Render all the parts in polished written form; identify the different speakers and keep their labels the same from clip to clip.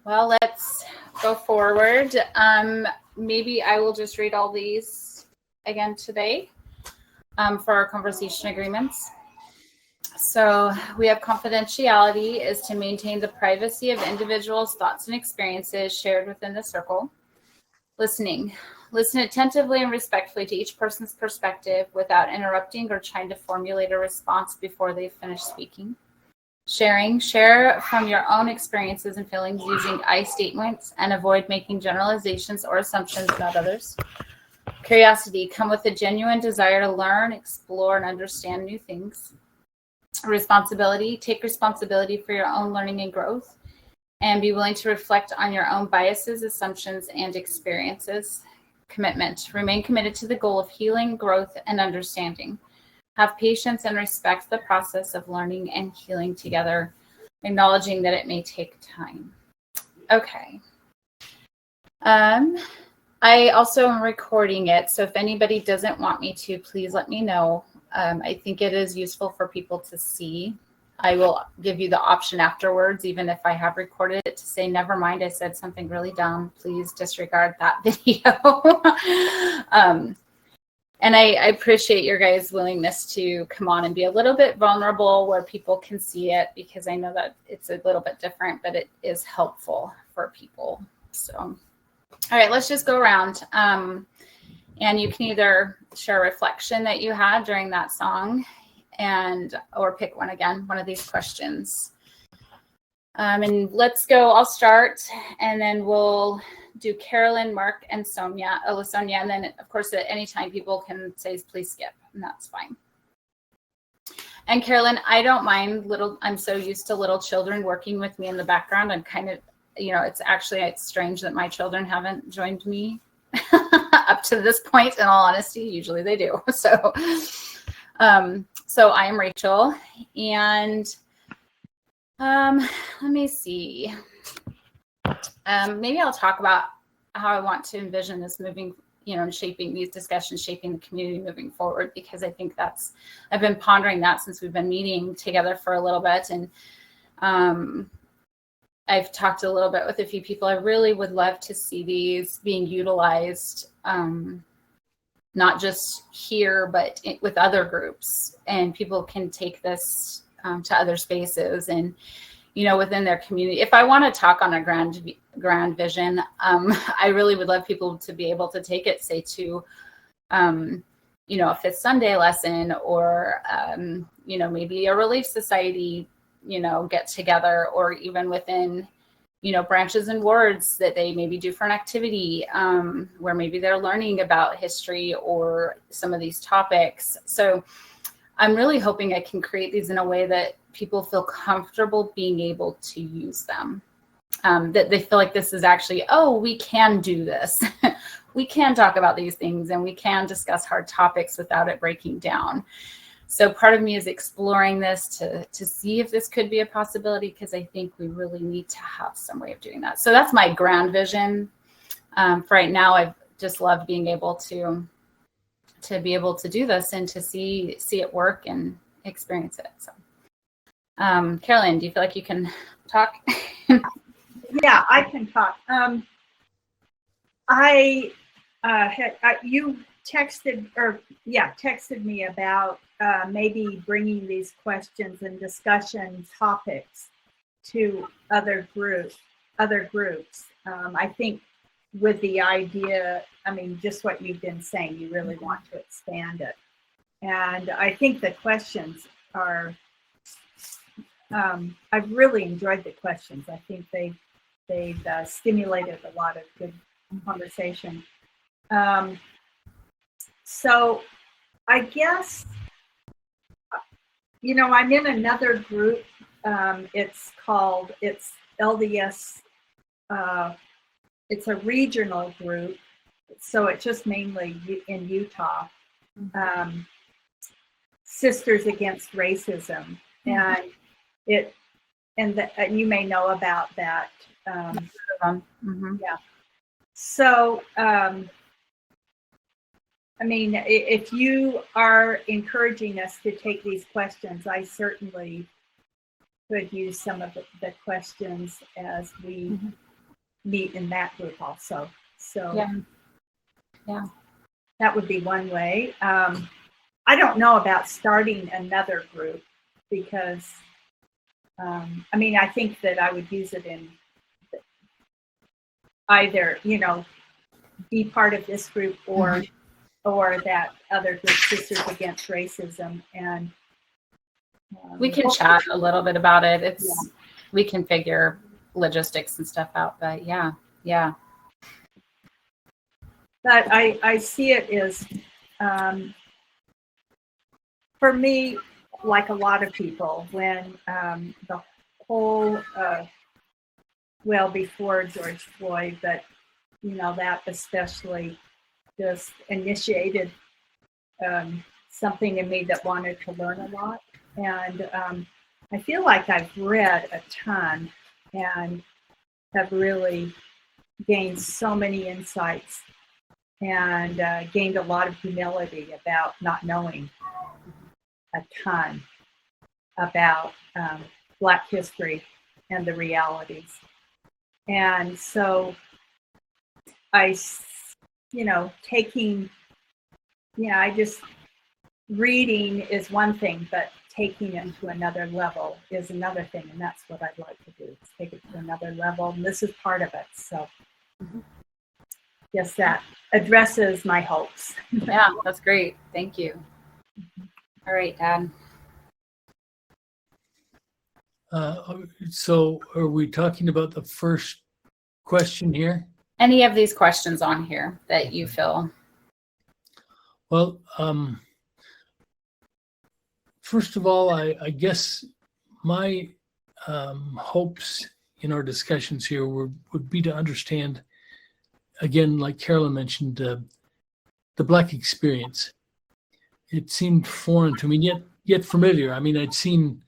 Speaker 1: Well, let's go forward. Maybe I will just read all these again today for our conversation agreements. So we have confidentiality is to maintain the privacy of individuals' thoughts and experiences shared within the circle. Listening. Listen attentively and respectfully to each person's perspective without interrupting or trying to formulate a response before they finish speaking. Sharing. Share from your own experiences and feelings using I statements and avoid making generalizations or assumptions about others. Curiosity. Come with a genuine desire to learn, explore, and understand new things. Responsibility. Take responsibility for your own learning and growth, and be willing to reflect on your own biases, assumptions, and experiences. Commitment. Remain committed to the goal of healing, growth, and understanding. Have patience and respect the process of learning and healing together, acknowledging that it may take time. Okay. I also am recording it, so if anybody doesn't want me to, please let me know. I think it is useful for people to see. I will give you the option afterwards, even if I have recorded it, to say, never mind, I said something really dumb. Please disregard that video. And I appreciate your guys' willingness to come on and be a little bit vulnerable where people can see it, because I know that it's a little bit different, but it is helpful for people. So, all right, let's just go around. And you can either share a reflection that you had during that song or pick one again, one of these questions. And let's go, I'll start, and then we'll do Carolyn, Mark, and Sonia. And then, of course, at any time, people can say, please skip, and that's fine. And Carolyn, I don't mind I'm so used to little children working with me in the background. I'm kind of, it's strange that my children haven't joined me up to this point. In all honesty, usually they do. So I am Rachel, and let me see. Maybe I'll talk about how I want to envision this moving, and shaping these discussions, shaping the community moving forward, because I think I've been pondering that since we've been meeting together for a little bit. And I've talked a little bit with a few people. I really would love to see these being utilized, not just here, but with other groups, and people can take this to other spaces and, within their community. If I want to talk on a grand vision, I really would love people to be able to take it, say, to, a Fifth Sunday lesson, or, maybe a Relief Society, get together, or even within, branches and wards that they maybe do for an activity, where maybe they're learning about history or some of these topics. So I'm really hoping I can create these in a way that people feel comfortable being able to use them, that they feel like this is actually, we can do this. We can talk about these things, and we can discuss hard topics without it breaking down. So part of me is exploring this to see if this could be a possibility, because I think we really need to have some way of doing that. So that's my grand vision. For right now, I've just loved being able to be able to do this and to see it work and experience it. So, Carolyn, do you feel like you can talk?
Speaker 2: Yeah, I can talk. You texted me about maybe bringing these questions and discussion topics to other groups. I think with the idea, just what you've been saying, you really want to expand it. And I think the questions are, I've really enjoyed the questions. I think they've stimulated a lot of good conversation. So I guess, I'm in another group. It's LDS. It's a regional group. So it's just mainly in Utah. Sisters Against Racism. And and you may know about that. Yeah. So, if you are encouraging us to take these questions, I certainly could use some of the questions as we meet in that group also. So
Speaker 1: Yeah.
Speaker 2: that would be one way. I don't know about starting another group because, I mean, I think that I would use it in either, be part of this group or that other group, Sisters Against Racism. And
Speaker 1: we can chat a little bit about it. We can figure logistics and stuff out, but yeah.
Speaker 2: But I see it as, for me, like a lot of people, when the whole, well, before George Floyd, but that especially just initiated something in me that wanted to learn a lot. And I feel like I've read a ton and have really gained so many insights and gained a lot of humility about not knowing a ton about Black history and the realities. And so reading is one thing, but taking it to another level is another thing. And that's what I'd like to do, is take it to another level. And this is part of it. So yes, that addresses my hopes.
Speaker 1: Yeah, that's great. Thank you. All right, Dad.
Speaker 3: So are we talking about the first question here?
Speaker 1: Any of these questions on here that you feel?
Speaker 3: Well, first of all, I guess my hopes in our discussions here would be to understand, again, like Carolyn mentioned, the Black experience. It seemed foreign to me, yet familiar. I mean, I'd seen,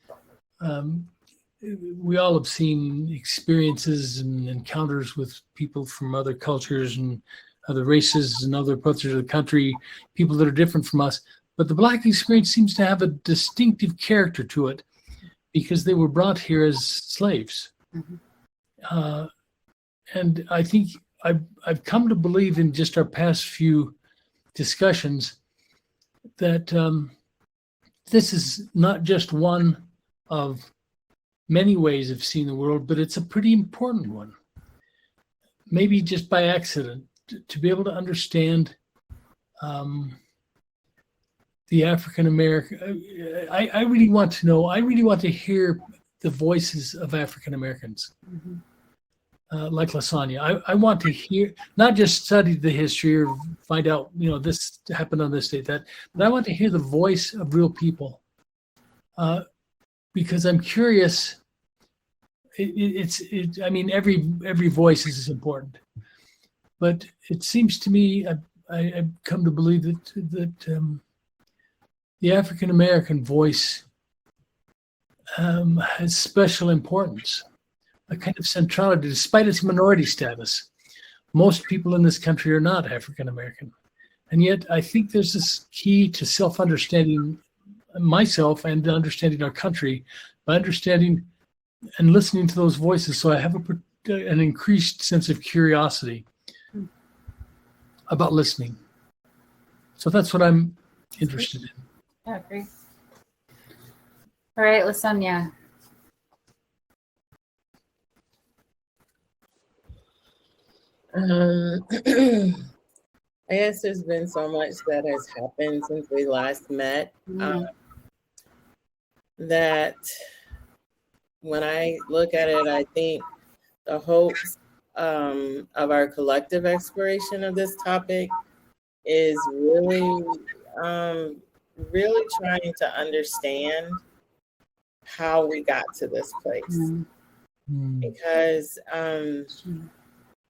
Speaker 3: we all have seen experiences and encounters with people from other cultures and other races and other parts of the country, people that are different from us. But the Black experience seems to have a distinctive character to it because they were brought here as slaves. And I think I've come to believe in just our past few discussions that this is not just one of many ways of seeing the world, but it's a pretty important one. Maybe just by accident, to be able to understand the African American. I really want to know. I really want to hear the voices of African Americans, like Lasagna. I want to hear, not just study the history or find out, this happened on this date, that, but I want to hear the voice of real people, because I'm curious. I mean, every voice is important, but it seems to me I've come to believe that the African American voice has special importance, a kind of centrality, despite its minority status. Most people in this country are not African American, and yet I think there's this key to self-understanding myself and understanding our country by understanding and listening to those voices. So I have an increased sense of curiosity about listening. So that's what I'm interested in.
Speaker 1: Yeah, great. All right, Lasagna.
Speaker 4: I guess there's been so much that has happened since we last met, that when I look at it, I think the hopes of our collective exploration of this topic is really trying to understand how we got to this place. Because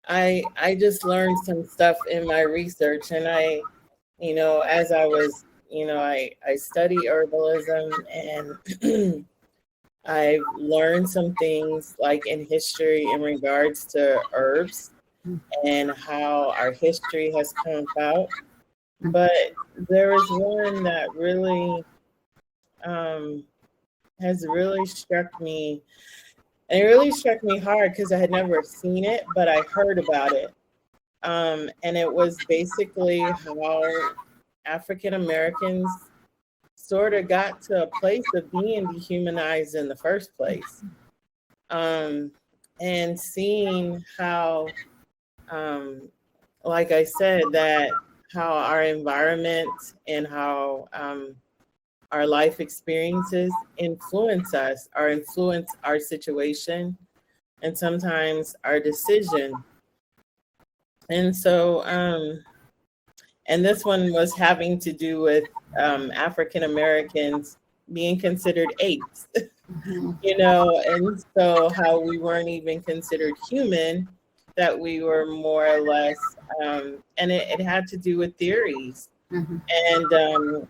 Speaker 4: I just learned some stuff in my research, and as I was, I study herbalism, and I've learned some things like in history in regards to herbs and how our history has come about. But there is one that really has really struck me And it really struck me hard because I had never seen it, but I heard about it. And it was basically how African Americans sort of got to a place of being dehumanized in the first place. And seeing how, like I said, that how our environment and how our life experiences influence us, or influence our situation, and sometimes our decision. And so, and this one was having to do with African Americans being considered apes, you know, and so how we weren't even considered human, that we were more or less, and it had to do with theories. And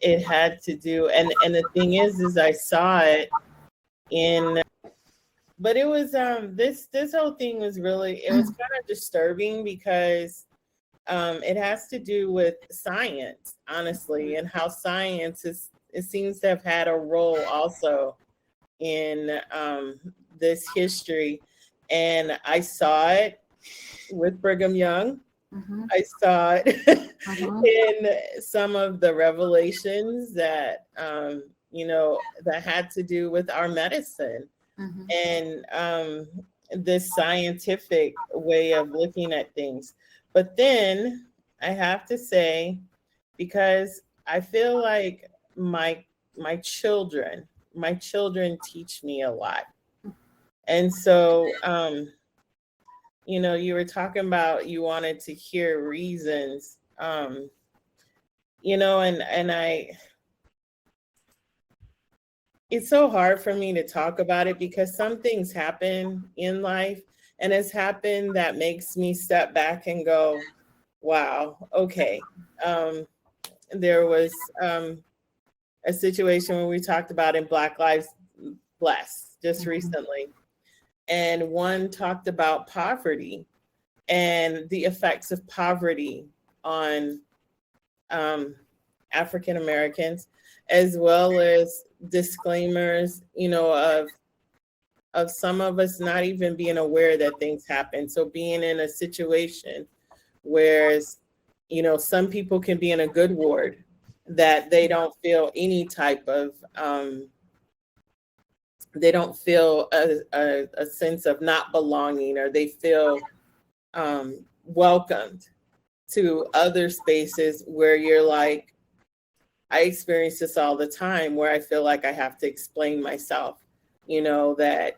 Speaker 4: it had to do, and the thing is I saw it in, but it was this whole thing was really, it was kind of disturbing because it has to do with science, honestly, and how science is, it seems to have had a role also in this history. And I saw it with Brigham Young. I saw it in some of the revelations that, you know, that had to do with our medicine and this scientific way of looking at things. But then I have to say, because I feel like my children teach me a lot. And so, you know, you were talking about you wanted to hear reasons, you know, and it's so hard for me to talk about it because some things happen in life, and it's happened that makes me step back and go, wow, okay. There was a situation where we talked about in Black Lives Bless just recently. And one talked about poverty and the effects of poverty on African Americans, as well as disclaimers, you know, of some of us not even being aware that things happen. So being in a situation where, you know, some people can be in a good ward that they don't feel any type of they don't feel a sense of not belonging, or they feel welcomed to other spaces where you're like, I experience this all the time, where I feel like I have to explain myself, you know, that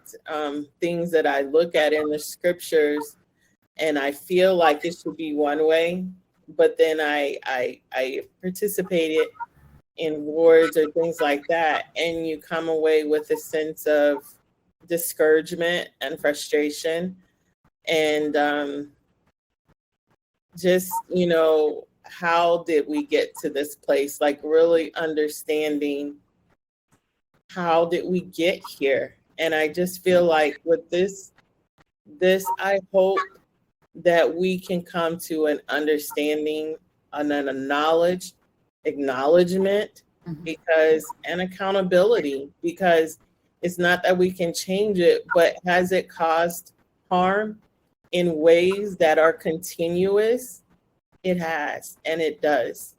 Speaker 4: things that I look at in the scriptures and I feel like it should be one way, but then I participated in wards or things like that, and you come away with a sense of discouragement and frustration, and just, you know, how did we get to this place? Like really understanding how did we get here? And I just feel like with this, I hope that we can come to an understanding and a knowledge, acknowledgement, because, and accountability, because it's not that we can change it, but has it caused harm in ways that are continuous? It has, and it does.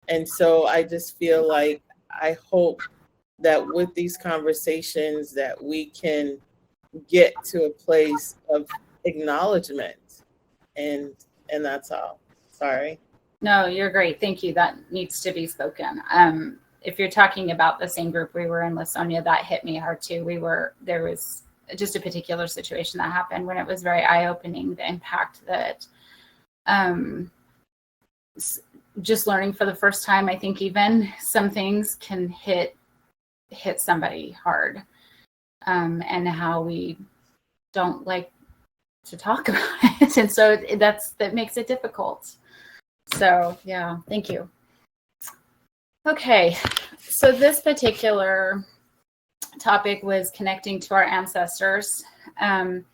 Speaker 4: And so I just feel like, I hope that with these conversations that we can get to a place of acknowledgement, and that's all. Sorry.
Speaker 1: No, you're great. Thank you. That needs to be spoken. If you're talking about the same group we were in with Sonia, that hit me hard too. There was just a particular situation that happened when it was very eye-opening, the impact that just learning for the first time, I think even some things can hit somebody hard, and how we don't like to talk about it. And so that makes it difficult. So yeah, thank you. Okay, so this particular topic was connecting to our ancestors. And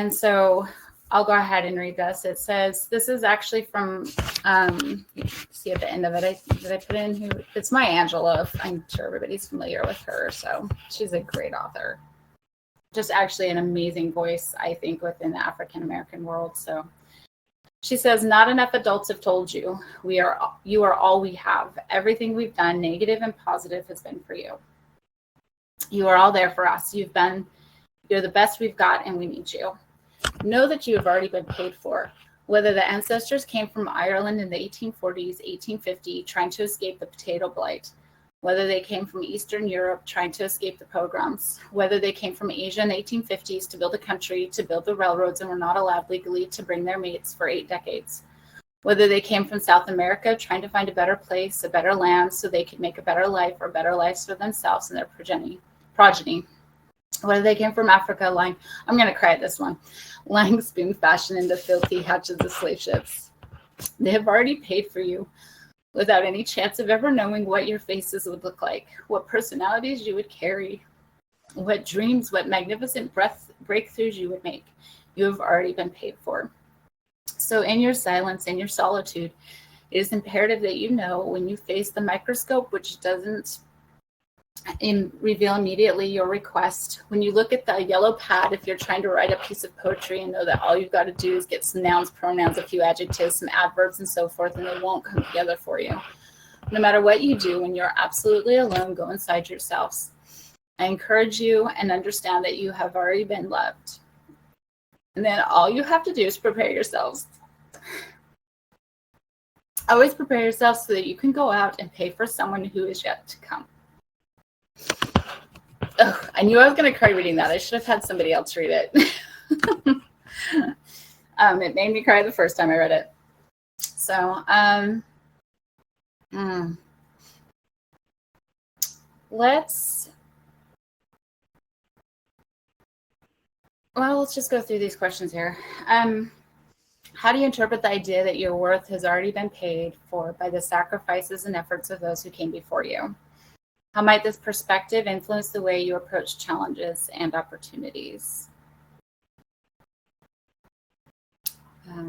Speaker 1: so I'll go ahead and read this. It says, this is actually from, see at the end of it, did I put in it's Maya Angelou. I'm sure everybody's familiar with her. So she's a great author. just actually an amazing voice, I think, within the African American world. So she says, not enough adults have told you you are all we have. Everything we've done, negative and positive, has been for you. You are all there for us. You're the best we've got, and we need you. Know that you have already been paid for. Whether the ancestors came from Ireland in the 1840s, 1850, trying to escape the potato blight, whether they came from Eastern Europe trying to escape the pogroms, whether they came from Asia in the 1850s to build a country, to build the railroads, and were not allowed legally to bring their mates for 8 decades, whether they came from South America trying to find a better place, a better land, so they could make a better life or better lives for themselves and their progeny, whether they came from Africa, I'm going to cry at this one, lying spoon fashion into filthy hatches of slave ships. They have already paid for you without any chance of ever knowing what your faces would look like, what personalities you would carry, what dreams, what magnificent breakthroughs you would make. You have already been paid for. So in your silence, in your solitude, it is imperative that you know when you face the microscope, which doesn't reveal immediately your request. When you look at the yellow pad, if you're trying to write a piece of poetry, and know that all you've got to do is get some nouns, pronouns, a few adjectives, some adverbs, and so forth, and they won't come together for you. No matter what you do, when you're absolutely alone, go inside yourselves. I encourage you and understand that you have already been loved. And then all you have to do is prepare yourselves. Always prepare yourself so that you can go out and pay for someone who is yet to come. Oh, I knew I was going to cry reading that. I should have had somebody else read it. It made me cry the first time I read it. So, let's just go through these questions here. How do you interpret the idea that your worth has already been paid for by the sacrifices and efforts of those who came before you? How might this perspective influence the way you approach challenges and opportunities? Let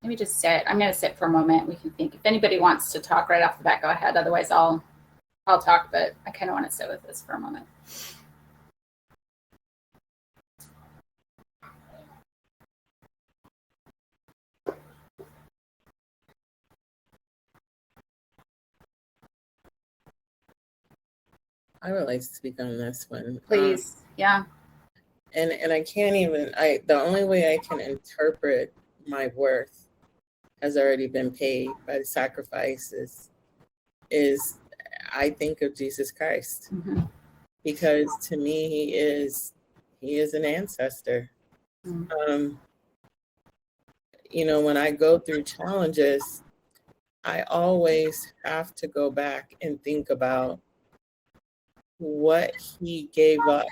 Speaker 1: me just sit. I'm going to sit for a moment. We can think. If anybody wants to talk right off the bat, go ahead. Otherwise, I'll talk, but I kind of want to sit with this for a moment.
Speaker 4: I would like to speak on this one.
Speaker 1: Please. Yeah.
Speaker 4: And I can't even, the only way I can interpret my worth has already been paid by the sacrifices is I think of Jesus Christ.
Speaker 1: Mm-hmm.
Speaker 4: Because to me, he is an ancestor.
Speaker 1: Mm-hmm.
Speaker 4: When I go through challenges, I always have to go back and think about what he gave up.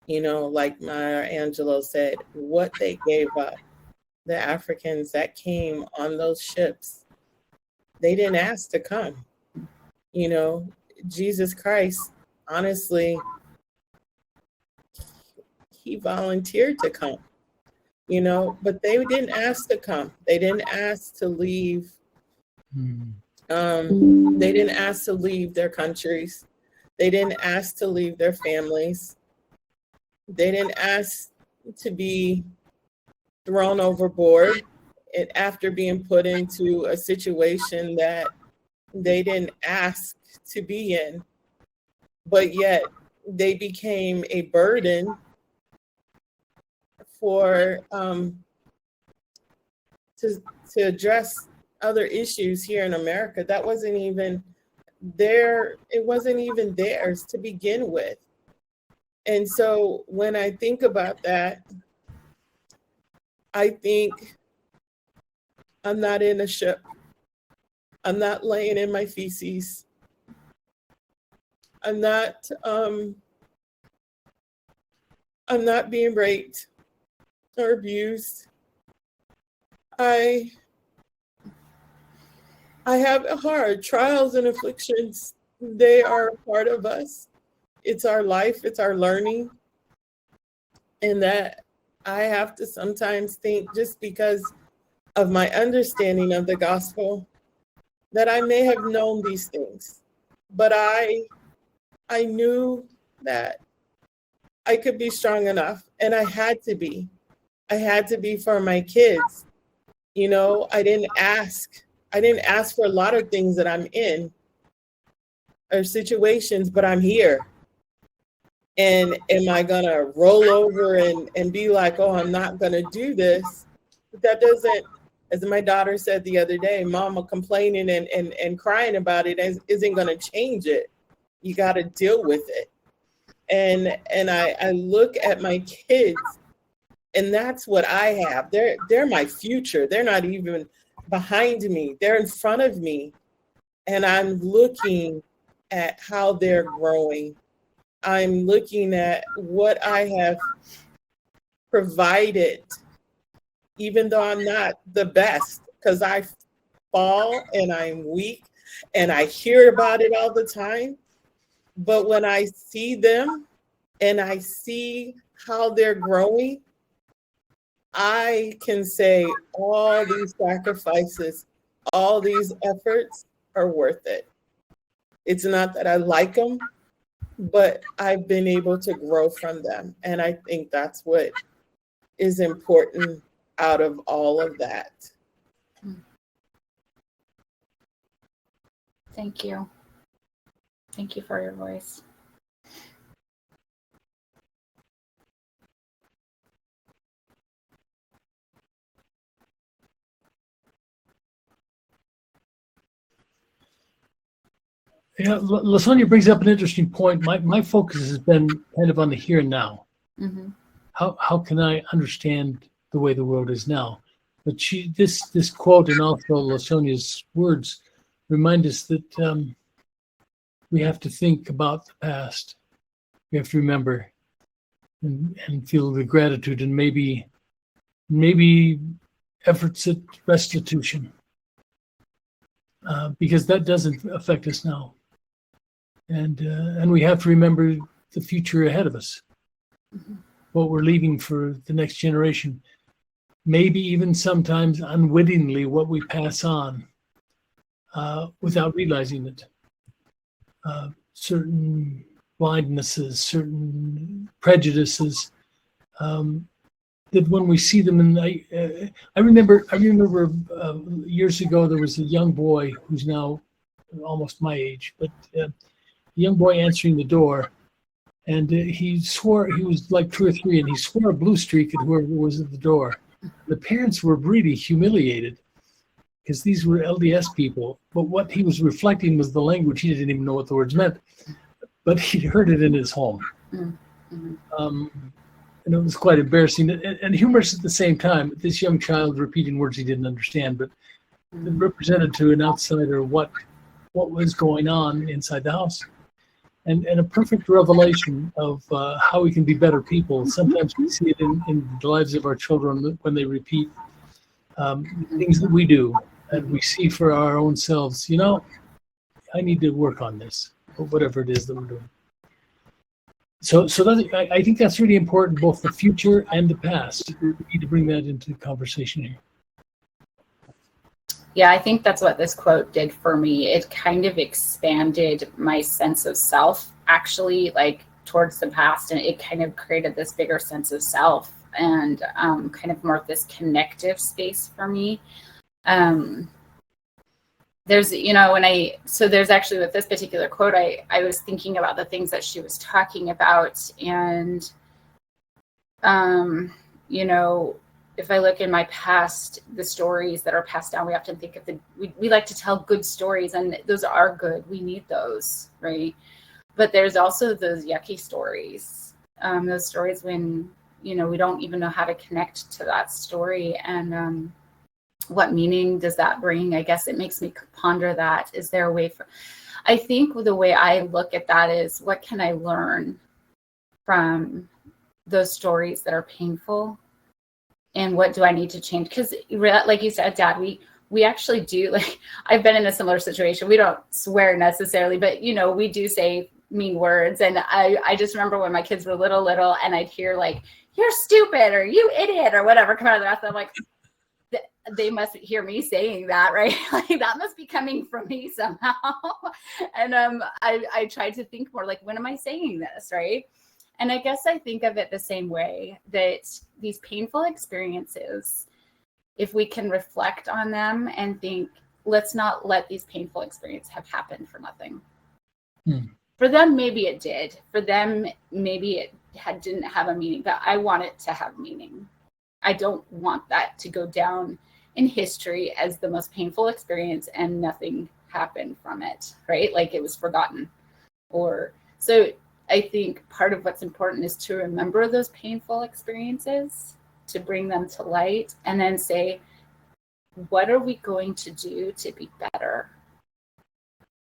Speaker 4: Like Maya Angelou said, what they gave up. The Africans that came on those ships, they didn't ask to come. Jesus Christ, honestly, he volunteered to come, but they didn't ask to come. They didn't ask to leave. They didn't ask to leave their countries. They didn't ask to leave their families. They didn't ask to be thrown overboard after being put into a situation that they didn't ask to be in, but yet they became a burden for to address other issues here in America that wasn't even there. It wasn't even theirs to begin with. And so when I think about that, I think I'm not in a ship. I'm not laying in my feces. I'm not being raped or abused. I have hard trials and afflictions. They are a part of us. It's our life, it's our learning. And that I have to sometimes think, just because of my understanding of the gospel, that I may have known these things, but I knew that I could be strong enough, and I had to be. I had to be for my kids. You know, I didn't ask for a lot of things that I'm in or situations, but I'm here. And am I gonna roll over and be like, oh, I'm not gonna do this? That doesn't, as my daughter said the other day, mama complaining and crying about it isn't gonna change it. You gotta deal with it. And I look at my kids, and that's what I have. They're my future. They're not even behind me. They're in front of me. And I'm looking at how they're growing. I'm looking at what I have provided, even though I'm not the best, because I fall and I'm weak and I hear about it all the time. But when I see them and I see how they're growing, I can say all these sacrifices, all these efforts are worth it. It's not that I like them, but I've been able to grow from them. And I think that's what is important out of all of that.
Speaker 1: Thank you. Thank you for your voice.
Speaker 3: Yeah, LaSonia brings up an interesting point. My focus has been kind of on the here and now.
Speaker 1: Mm-hmm.
Speaker 3: How can I understand the way the world is now? But this quote and also LaSonia's words remind us that we have to think about the past. We have to remember and feel the gratitude and maybe efforts at restitution, because that doesn't affect us now. And we have to remember the future ahead of us,
Speaker 1: Mm-hmm.
Speaker 3: what we're leaving for the next generation. Maybe even sometimes unwittingly what we pass on without realizing it. Certain blindnesses, certain prejudices, that when we see them, and I remember years ago there was a young boy who's now almost my age, but a young boy answering the door, and he swore, he was like 2 or 3, and he swore a blue streak at whoever was at the door. The parents were really humiliated because these were LDS people, but what he was reflecting was the language. He didn't even know what the words meant, but he'd heard it in his home.
Speaker 1: Mm-hmm.
Speaker 3: And it was quite embarrassing and humorous at the same time. This young child repeating words he didn't understand, but it represented to an outsider what was going on inside the house. And a perfect revelation of how we can be better people. Sometimes we see it in the lives of our children when they repeat things that we do, and we see for our own selves, you know, I need to work on this, or whatever it is that we're doing. So I think that's really important, both the future and the past. We need to bring that into the conversation here.
Speaker 1: Yeah, I think that's what this quote did for me. It kind of expanded my sense of self, actually, like towards the past, and it kind of created this bigger sense of self and kind of more of this connective space for me. There's, you know, there's actually with this particular quote, I was thinking about the things that she was talking about, and you know, if I look in my past, the stories that are passed down, we often think of we like to tell good stories, and those are good. We need those, right? But there's also those yucky stories, those stories when, you know, we don't even know how to connect to that story. And what meaning does that bring? I guess it makes me ponder that. Is there a way I think the way I look at that is, what can I learn from those stories that are painful? And what do I need to change? Because like you said, Dad, we actually do, like, I've been in a similar situation. We don't swear necessarily, but, you know, we do say mean words. And I just remember when my kids were little, and I'd hear like, you're stupid, or you idiot, or whatever come out of their mouth. I'm like, they must hear me saying that, right? Like that must be coming from me somehow. And I tried to think more like, when am I saying this, right? And I guess I think of it the same way, that these painful experiences, if we can reflect on them and think, let's not let these painful experiences have happened for nothing. For them, maybe it did. For them, maybe it didn't have a meaning, but I want it to have meaning. I don't want that to go down in history as the most painful experience and nothing happened from it, right? Like it was forgotten. So I think part of what's important is to remember those painful experiences, to bring them to light, and then say, what are we going to do to be better?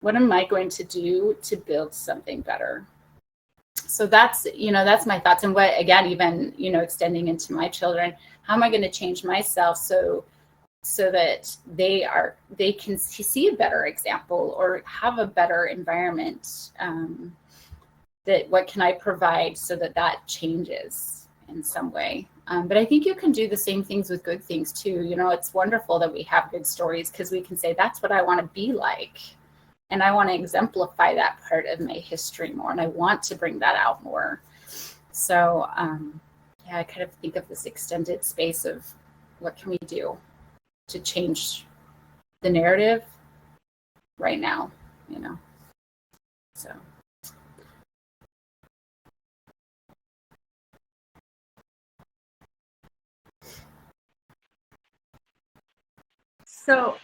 Speaker 1: What am I going to do to build something better? So that's my thoughts. And what, again, even, extending into my children, how am I going to change myself so that they can see a better example or have a better environment? That what can I provide so that changes in some way? But I think you can do the same things with good things too. It's wonderful that we have good stories, because we can say, that's what I want to be like. And I want to exemplify that part of my history more. And I want to bring that out more. So I kind of think of this extended space of what can we do to change the narrative right now, so.
Speaker 2: So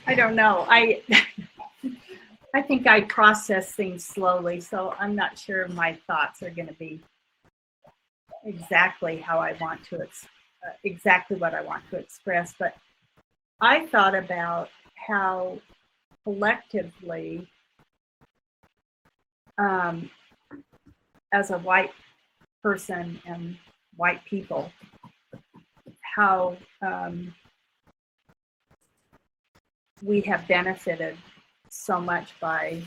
Speaker 2: I don't know. I think I process things slowly, so I'm not sure my thoughts are going to be exactly how I want to, exactly what I want to express. But I thought about how collectively, as a white person and white people, how we have benefited so much by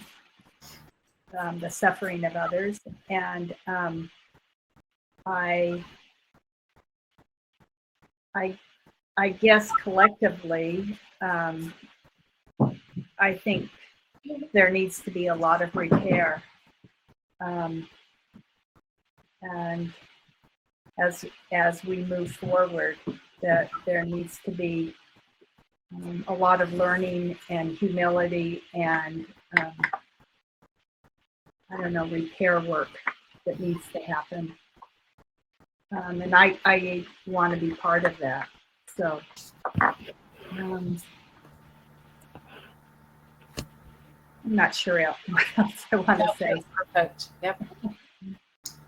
Speaker 2: the suffering of others. And I guess collectively, I think there needs to be a lot of repair. And as we move forward, that there needs to be a lot of learning and humility and repair work that needs to happen. And I want to be part of that. So I'm not sure what else I want to say.
Speaker 1: Perfect. Yep.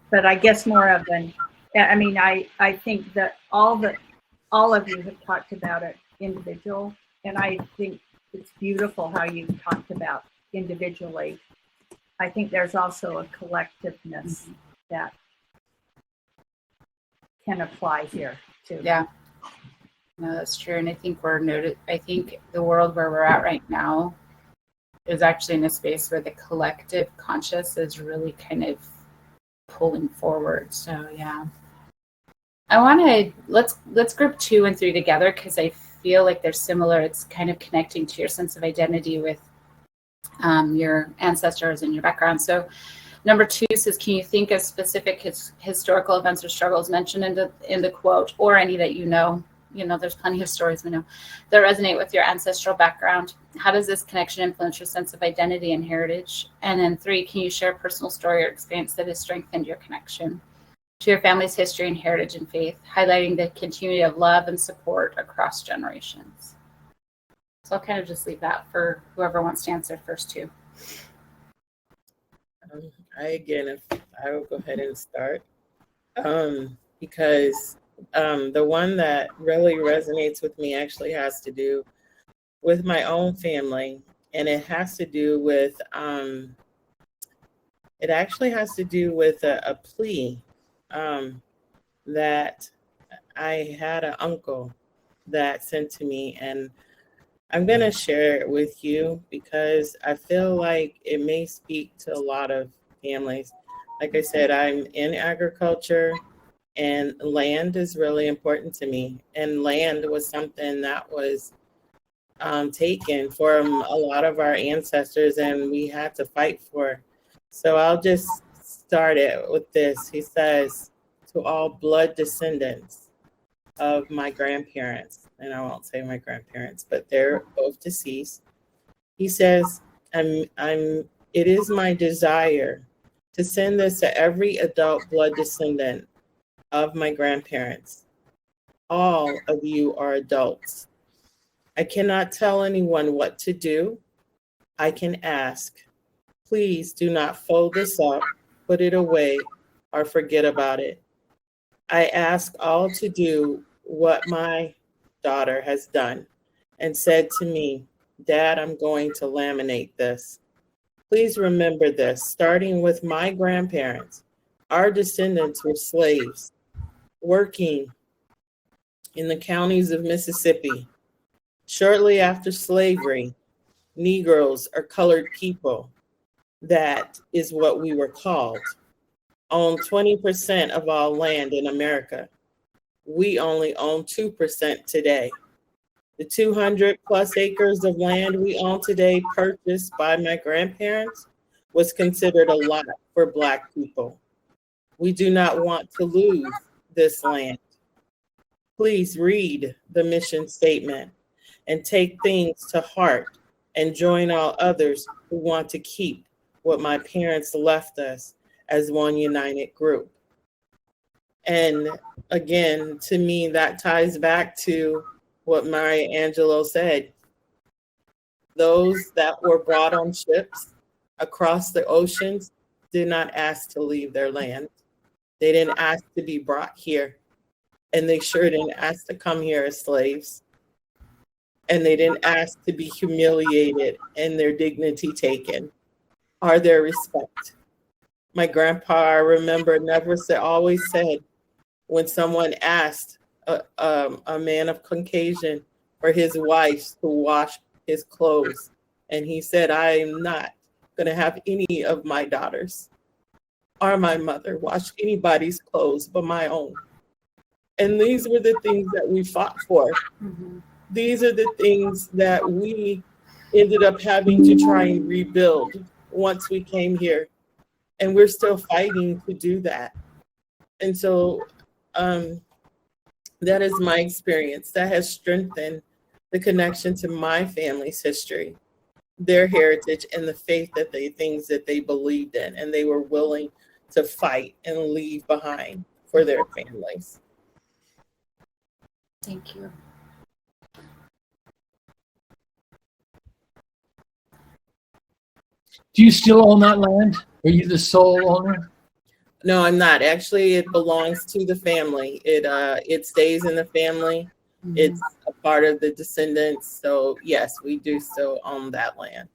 Speaker 2: But I guess more of I think that all of you have talked about it individual, and I think it's beautiful how you talked about individually. I think there's also a collectiveness that can apply here too.
Speaker 1: Yeah, no, that's true. And I think I think the world where we're at right now is actually in a space where the collective conscious is really kind of pulling forward. So yeah, I want to let's group 2 and 3 together, because I feel like they're similar. It's kind of connecting to your sense of identity with your ancestors and your background. So number 2 says, can you think of specific historical events or struggles mentioned in the quote, or any that there's plenty of stories we know that resonate with your ancestral background? How does this connection influence your sense of identity and heritage? And then 3, can you share a personal story or experience that has strengthened your connection to your family's history and heritage and faith, highlighting the continuity of love and support across generations? So I'll kind of just leave that for whoever wants to answer first too.
Speaker 4: If I will go ahead and start, because the one that really resonates with me actually has to do with my own family, and it has to do with a plea that I had an uncle that sent to me, and I'm going to share it with you because I feel like it may speak to a lot of families. Like I said, I'm in agriculture, And land is really important to me. And land was something that was taken from a lot of our ancestors, and we had to fight for. So I'll just start it with this. He says, to all blood descendants of my grandparents, and I won't say my grandparents, but they're both deceased. He says, it is my desire to send this to every adult blood descendant of my grandparents. All of you are adults. I cannot tell anyone what to do. I can ask. Please do not fold this up, put it away, or forget about it. I ask all to do what my daughter has done and said to me, Dad, I'm going to laminate this. Please remember this, starting with my grandparents, our descendants were slaves working in the counties of Mississippi. Shortly after slavery, Negroes or colored people, that is what we were called, owned 20% of all land in America. We only own 2% today. The 200 plus acres of land we own today, purchased by my grandparents, was considered a lot for Black people. We do not want to lose this land. Please read the mission statement and take things to heart and join all others who want to keep what my parents left us as one united group. And again, to me, that ties back to what Maya Angelou said. Those that were brought on ships across the oceans did not ask to leave their land. They didn't ask to be brought here. And they sure didn't ask to come here as slaves. And they didn't ask to be humiliated and their dignity taken or their respect. My grandpa, I remember, always said, when someone asked a man of Caucasian for his wife to wash his clothes, and he said, I am not going to have any of my daughters or my mother wash anybody's clothes but my own. And these were the things that we fought for. Mm-hmm. These are the things that we ended up having to try and rebuild once we came here. And we're still fighting to do that. And so that is my experience. That has strengthened the connection to my family's history, their heritage, and the faith that things that they believed in and they were willing to fight and leave behind for their families.
Speaker 1: Thank you.
Speaker 3: Do you still own that land? Are you the sole owner?
Speaker 4: No, I'm not. Actually, it belongs to the family. It stays in the family. Mm-hmm. It's a part of the descendants. So yes, we do still own that land.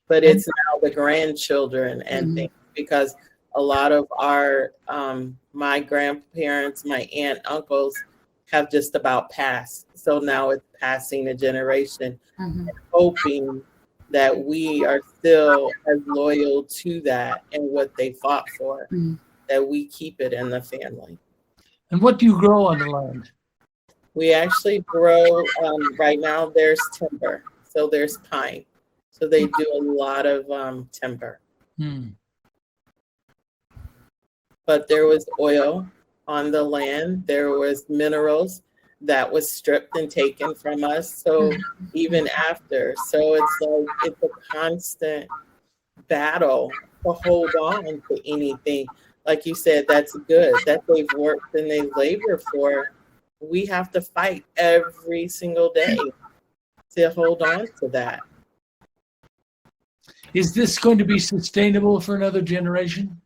Speaker 4: But it's now the grandchildren and mm-hmm. things, because a lot of our my grandparents, my aunt, uncles have just about passed. So now it's passing a generation, mm-hmm. and hoping that we are still as loyal to that and what they fought for, mm-hmm. that we keep it in the family.
Speaker 3: And what do you grow on the land?
Speaker 4: We actually grow, right now there's timber. So there's pine. So they do a lot of timber. Hmm. But there was oil on the land. There was minerals that was stripped and taken from us. So even after, so it's like, it's a constant battle to hold on to anything. Like you said, that's good, that they've worked and they've labored for. We have to fight every single day to hold on to that.
Speaker 3: Is this going to be sustainable for another generation?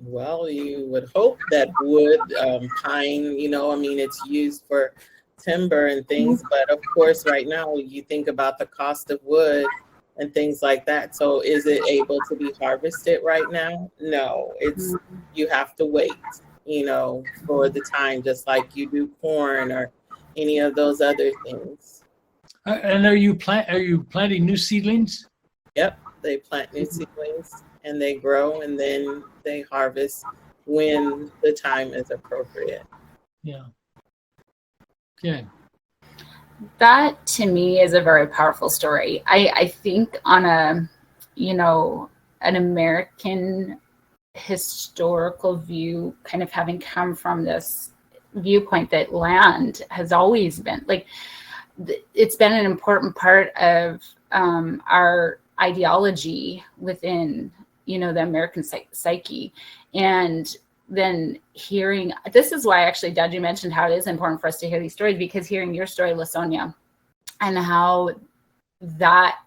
Speaker 4: Well, you would hope that wood, pine, it's used for timber and things. But of course, right now, you think about the cost of wood and things like that. So is it able to be harvested right now? No, you have to wait, for the time, just like you do corn or any of those other things.
Speaker 3: And are you planting new seedlings?
Speaker 4: Yep, they plant new seedlings and they grow and then they harvest when the time is appropriate.
Speaker 3: Yeah. Okay.
Speaker 1: That to me is a very powerful story. I think on a, an American historical view, kind of having come from this viewpoint that land has always been like, it's been an important part of our ideology within, the American psyche. And then hearing, this is why actually, Dad, you mentioned how it is important for us to hear these stories, because hearing your story, LaSonia, and how that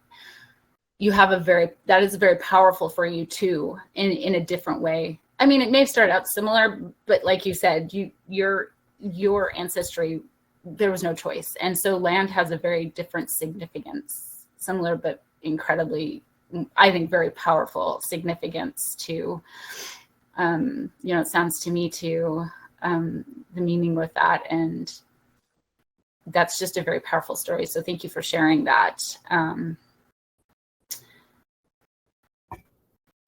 Speaker 1: you have that is very powerful for you too, in a different way. I mean, it may start out similar, but like you said, your ancestry, there was no choice. And so land has a very different significance, similar, but incredibly, I think, very powerful significance to, it sounds to me to the meaning with that. And that's just a very powerful story. So thank you for sharing that.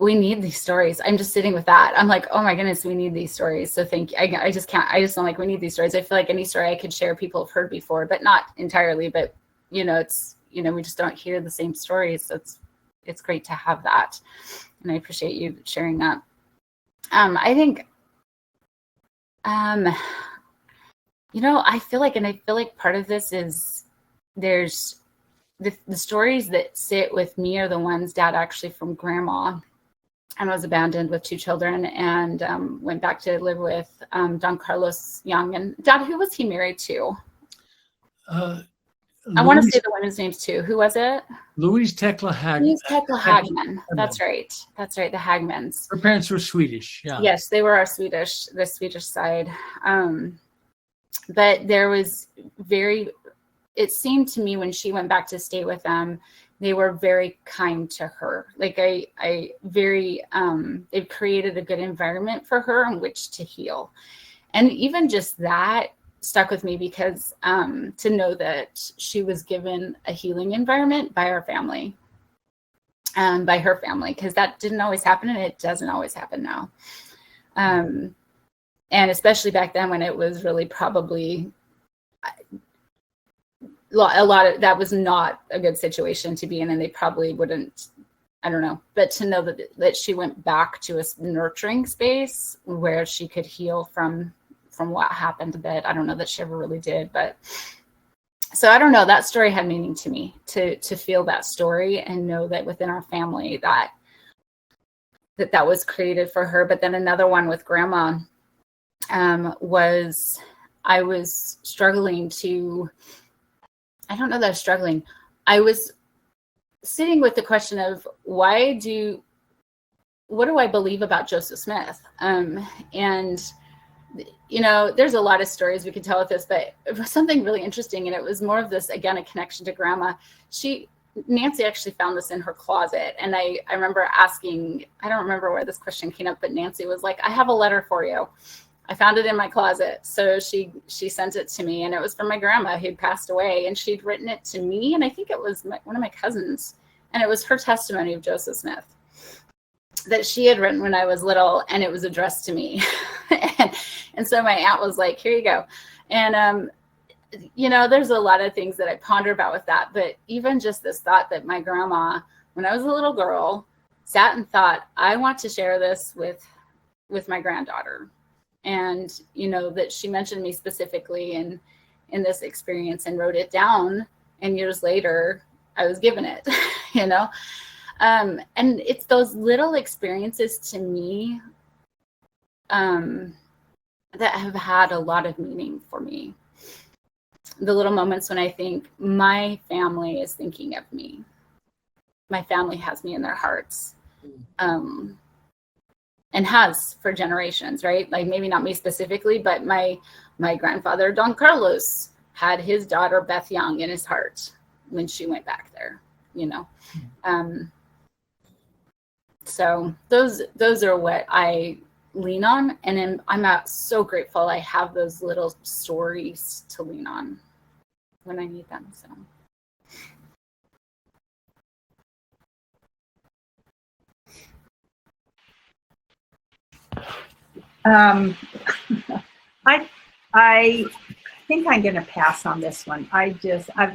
Speaker 1: We need these stories. I'm just sitting with that. I'm like, oh my goodness, we need these stories. So thank you. I just can't, I just don't like, we need these stories. I feel like any story I could share, people have heard before, but not entirely, but it's, we just don't hear the same stories. So it's great to have that. And I appreciate you sharing that. I think, I feel like part of this is there's the stories that sit with me are the ones, Dad, actually from grandma. I was abandoned with 2 children and went back to live with Don Carlos Young. And Dad, who was he married to? I want to say the women's names too. Who was it?
Speaker 3: Louise Tekla Hagman.
Speaker 1: Louise Tekla Hagman. That's right. That's right. The Hagmans.
Speaker 3: Her parents were Swedish. Yeah.
Speaker 1: Yes, they were the Swedish side. But there was it seemed to me when she went back to stay with them, they were very kind to her. Like it created a good environment for her in which to heal. And even just that stuck with me because to know that she was given a healing environment by our family, by her family, because that didn't always happen and it doesn't always happen now. And especially back then when it was really probably a lot of that was not a good situation to be in, and they probably wouldn't, I don't know, but to know that she went back to a nurturing space where she could heal from what happened, that I don't know that she ever really did. But so I don't know, that story had meaning to me, to feel that story and know that within our family that was created for her. But then another one with grandma was I was struggling to, I don't know that I was struggling. I was sitting with the question of what do I believe about Joseph Smith? And, there's a lot of stories we could tell with this, but it was something really interesting. And it was more of this, again, a connection to grandma. Nancy actually found this in her closet. And I remember asking, I don't remember where this question came up, but Nancy was like, I have a letter for you. I found it in my closet. So she sent it to me, and it was from my grandma who'd passed away, and she'd written it to me. And I think it was one of my cousins, and it was her testimony of Joseph Smith that she had written when I was little, and it was addressed to me. and so my aunt was like, here you go. And, there's a lot of things that I ponder about with that, but even just this thought that my grandma, when I was a little girl, sat and thought, I want to share this with my granddaughter. And, that she mentioned me specifically in this experience and wrote it down. And years later, I was given it, and it's those little experiences to me that have had a lot of meaning for me. The little moments when I think my family is thinking of me. My family has me in their hearts. And has for generations, right? Like maybe not me specifically, but my grandfather, Don Carlos, had his daughter, Beth Young, in his heart when she went back there, So those are what I lean on. And I'm so grateful I have those little stories to lean on when I need them, so.
Speaker 2: Um, I think I'm going to pass on this one. I've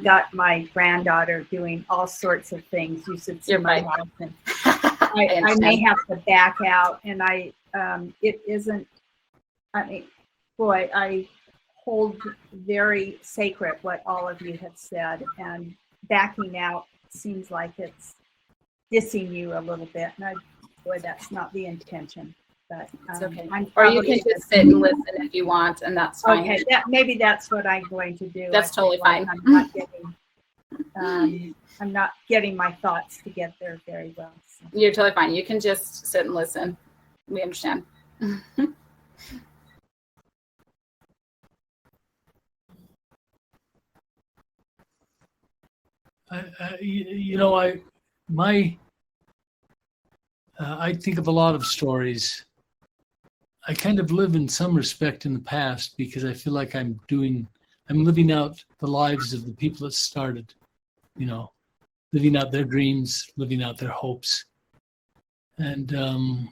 Speaker 2: got my granddaughter doing all sorts of things. You should see
Speaker 1: You're
Speaker 2: my
Speaker 1: fine.
Speaker 2: husband.
Speaker 1: I
Speaker 2: I may
Speaker 1: understand.
Speaker 2: have to back out, and it isn't, I mean, boy, I hold very sacred what all of you have said, and backing out seems like it's dissing you a little bit. And boy, that's not the intention. But
Speaker 1: It's okay.
Speaker 2: I'm
Speaker 1: Or you
Speaker 2: probably
Speaker 1: can just sit and listen if you want, and that's fine.
Speaker 2: okay. Maybe that's what I'm going to do.
Speaker 1: That's
Speaker 2: I
Speaker 1: totally
Speaker 2: feel like
Speaker 1: fine.
Speaker 2: I'm not getting my thoughts together very well. So.
Speaker 1: You're totally fine. You can just sit and listen. We understand.
Speaker 3: I think of a lot of stories. I kind of live in some respect in the past because I feel like I'm living out the lives of the people that started, living out their dreams, living out their hopes. And the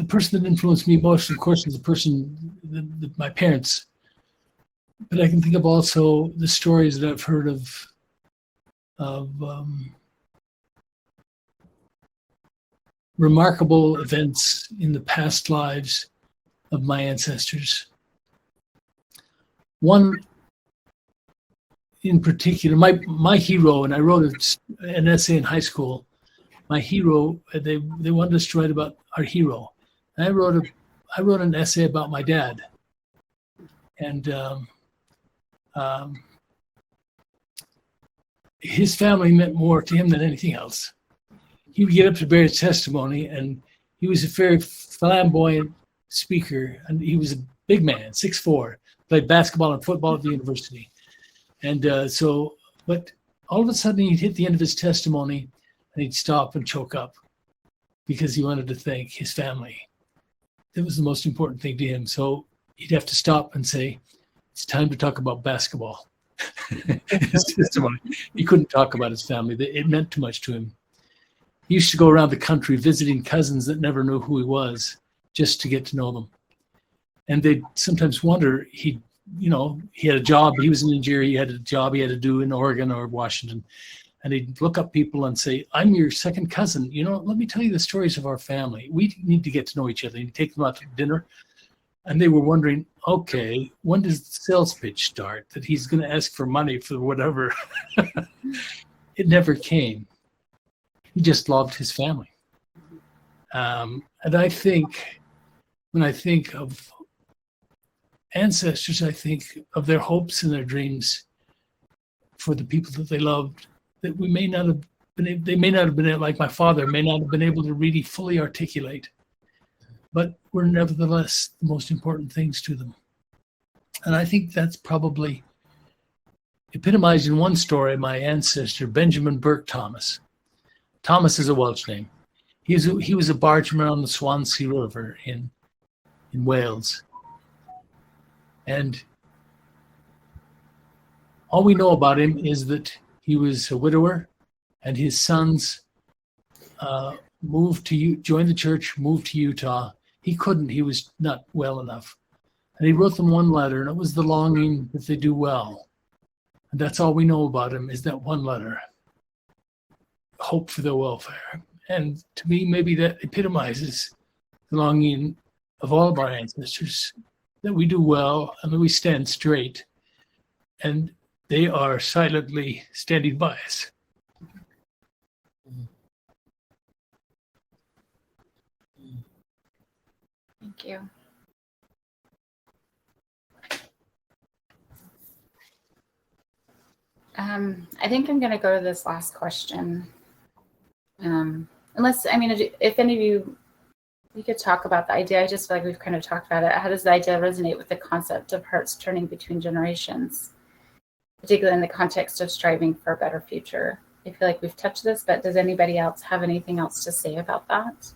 Speaker 3: person that influenced me most, of course, is my parents. But I can think of also the stories that I've heard of remarkable events in the past lives of my ancestors. One in particular, my hero, and I wrote an essay in high school. My hero, they wanted us to write about our hero. And I wrote an essay about my dad. And his family meant more to him than anything else. He would get up to bear his testimony, and he was a very flamboyant speaker, and he was a big man, 6'4", played basketball and football at the university. And but all of a sudden he'd hit the end of his testimony and he'd stop and choke up because he wanted to thank his family. That was the most important thing to him. So he'd have to stop and say, it's time to talk about basketball. His testimony. He couldn't talk about his family. It meant too much to him. He used to go around the country visiting cousins that never knew who he was just to get to know them. And they'd sometimes wonder, he had a job. He was an engineer. He had a job he had to do in Oregon or Washington. And he'd look up people and say, I'm your second cousin. Let me tell you the stories of our family. We need to get to know each other. And he'd take them out to dinner. And they were wondering, okay, when does the sales pitch start? That he's going to ask for money for whatever. It never came. He just loved his family. And I think, when I think of ancestors, I think of their hopes and their dreams for the people that they loved, that they may not have been like my father, may not have been able to really fully articulate, but were nevertheless the most important things to them. And I think that's probably epitomized in one story, my ancestor, Benjamin Burke Thomas. Thomas is a Welsh name. He was a bargeman on the Swansea River in Wales. And all we know about him is that he was a widower, and his sons joined the church, moved to Utah. He couldn't, he was not well enough. And he wrote them one letter, and it was the longing that they do well. And that's all we know about him, is that one letter. Hope for their welfare. And to me, maybe that epitomizes the longing of all of our ancestors, that we do well and that we stand straight. And they are silently standing by us.
Speaker 1: Thank you. I think I'm going to go to this last question. If any of you, we could talk about the idea. I just feel like we've kind of talked about it. How does the idea resonate with the concept of hearts turning between generations, particularly in the context of striving for a better future? I feel like we've touched this, but does anybody else have anything else to say about that?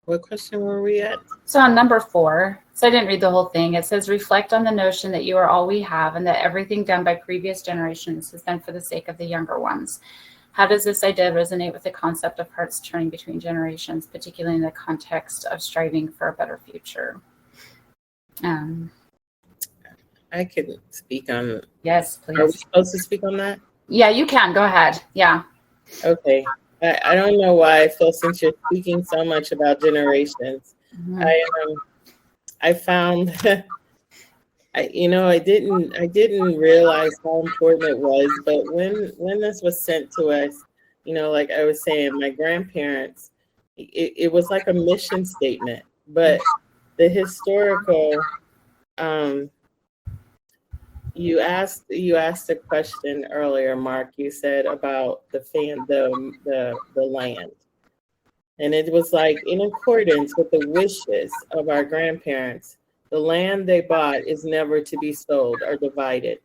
Speaker 4: What question were we at?
Speaker 1: So on number 4, so I didn't read the whole thing. It says, reflect on the notion that you are all we have and that everything done by previous generations has been for the sake of the younger ones. How does this idea resonate with the concept of hearts turning between generations, particularly in the context of striving for a better future?
Speaker 4: I could speak on.
Speaker 1: Yes,
Speaker 4: Are we
Speaker 1: please.
Speaker 4: supposed to speak on that?
Speaker 1: Yeah, you can. Go ahead. Yeah.
Speaker 4: Okay. I don't know why I feel, since you're speaking so much about generations,
Speaker 1: Mhm.
Speaker 4: I found I didn't realize how important it was, but when this was sent to us, like I was saying, my grandparents, it was like a mission statement. But the historical, you asked a question earlier, Mark. You said about the land. And it was like, in accordance with the wishes of our grandparents, the land they bought is never to be sold or divided.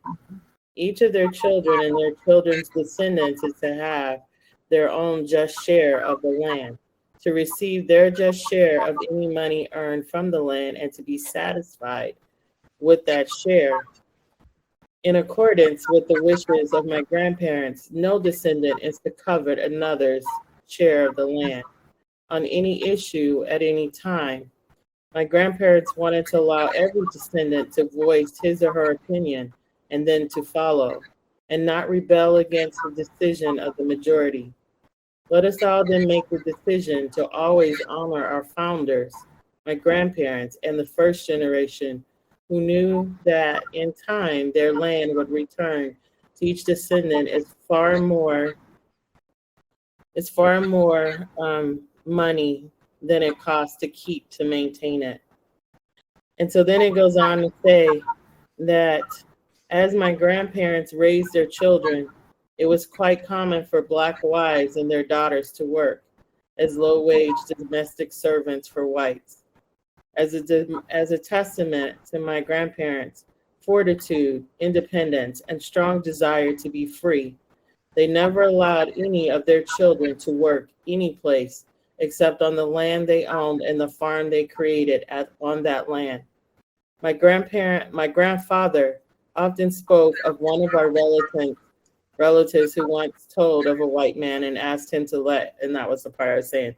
Speaker 4: Each of their children and their children's descendants is to have their own just share of the land, to receive their just share of any money earned from the land, and to be satisfied with that share. In accordance with the wishes of my grandparents, no descendant is to covet another's share of the land on any issue at any time. My grandparents wanted to allow every descendant to voice his or her opinion and then to follow, and not rebel against the decision of the majority. Let us all then make the decision to always honor our founders, my grandparents, and the first generation, who knew that in time their land would return to each descendant as far more money than it costs to maintain it. And so then it goes on to say that as my grandparents raised their children, it was quite common for Black wives and their daughters to work as low-wage domestic servants for whites. As a testament to my grandparents' fortitude, independence, and strong desire to be free, they never allowed any of their children to work any place except on the land they owned and the farm they created on that land. My grandfather often spoke of one of our relatives who once told of a white man and asked him to let, and that was the part I was saying.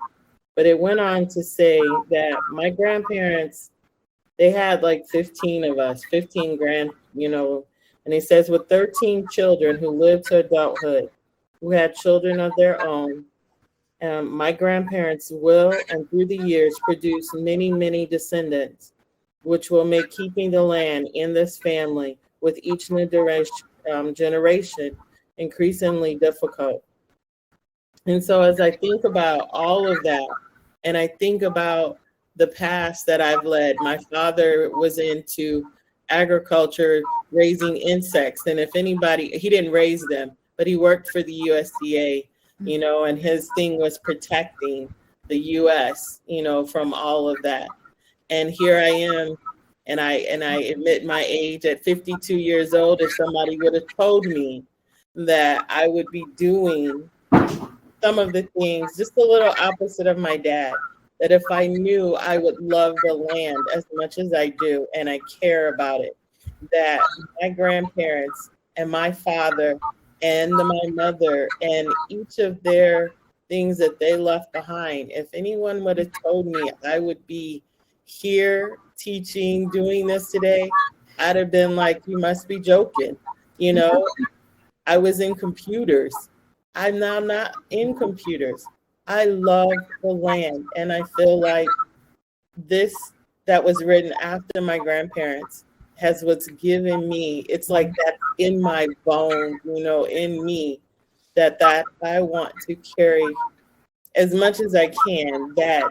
Speaker 4: But it went on to say that my grandparents, they had like 15 of us, 15 and he says with 13 children who lived to adulthood, who had children of their own, my grandparents will, and through the years, produce many, many descendants, which will make keeping the land in this family with each new generation increasingly difficult. And so as I think about all of that, and I think about the past that I've led, my father was into agriculture, raising insects. And if anybody, he didn't raise them, but he worked for the USDA, and his thing was protecting the US, from all of that. And here I am, and I admit my age at 52 years old. If somebody would have told me that I would be doing some of the things just a little opposite of my dad, that if I knew I would love the land as much as I do and I care about it, that my grandparents and my father and my mother and each of their things that they left behind, if anyone would have told me I would be here teaching, doing this today, I'd have been like, you must be joking. I was in computers. I'm now not in computers. I love the land, and I feel like this that was written after my grandparents has what's given me, it's like that in my bones, in me, that I want to carry as much as I can, that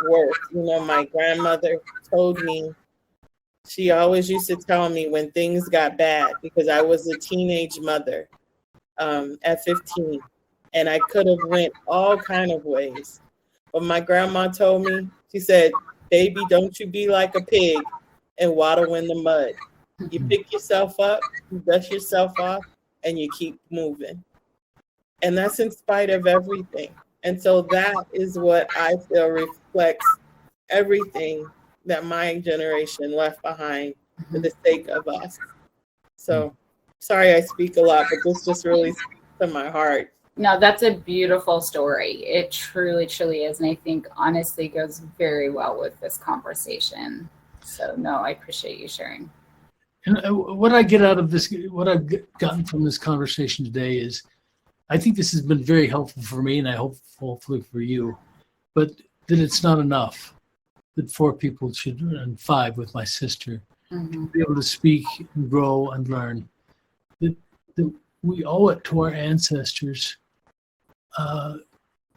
Speaker 4: work. My grandmother told me, she always used to tell me when things got bad, because I was a teenage mother at 15, and I could have went all kind of ways. But my grandma told me, she said, baby, don't you be like a pig and waddle in the mud. You pick yourself up, you dust yourself off, and you keep moving. And that's in spite of everything. And so that is what I feel reflects everything that my generation left behind for the sake of us. So sorry I speak a lot, but this just really speaks to my heart.
Speaker 1: No, that's a beautiful story. It truly, truly is. And I think honestly goes very well with this conversation. So no, I appreciate you sharing.
Speaker 3: And what I get out of this, what I've gotten from this conversation today is, I think this has been very helpful for me, and I hope hopefully for you, but that it's not enough. That 4 people should, and 5 with my sister, be able to speak and grow and learn. That we owe it to our ancestors to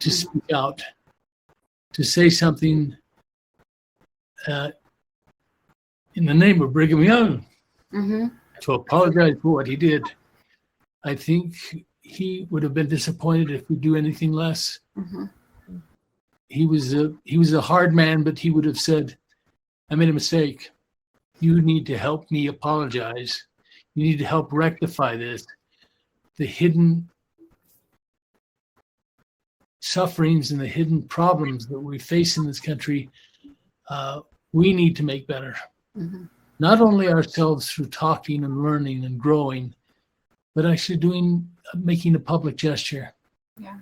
Speaker 3: speak out, to say something in the name of Brigham Young, to apologize for what he did. I think he would have been disappointed if we do anything less. He was a hard man, but he would have said, I made a mistake. You need to help me apologize. You need to help rectify this. The hidden sufferings and the hidden problems that we face in this country, we need to make better. Not only ourselves through talking and learning and growing, but actually making a public gesture.
Speaker 1: Yeah.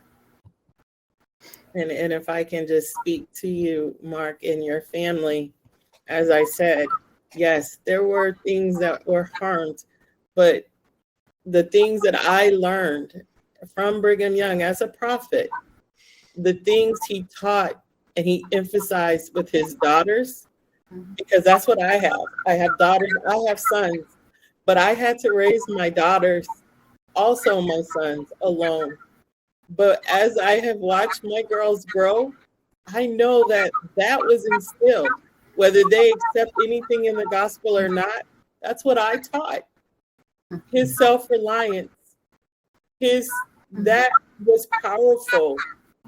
Speaker 4: And if I can just speak to you, Mark, and your family, as I said, yes, there were things that were harmed, but the things that I learned from Brigham Young as a prophet, the things he taught and he emphasized with his daughters, because that's what I have. I have daughters, I have sons, but I had to raise my daughters, also my sons, alone. But as I have watched my girls grow, I know that was instilled. Whether they accept anything in the gospel or not, that's what I taught. His self-reliance, that was powerful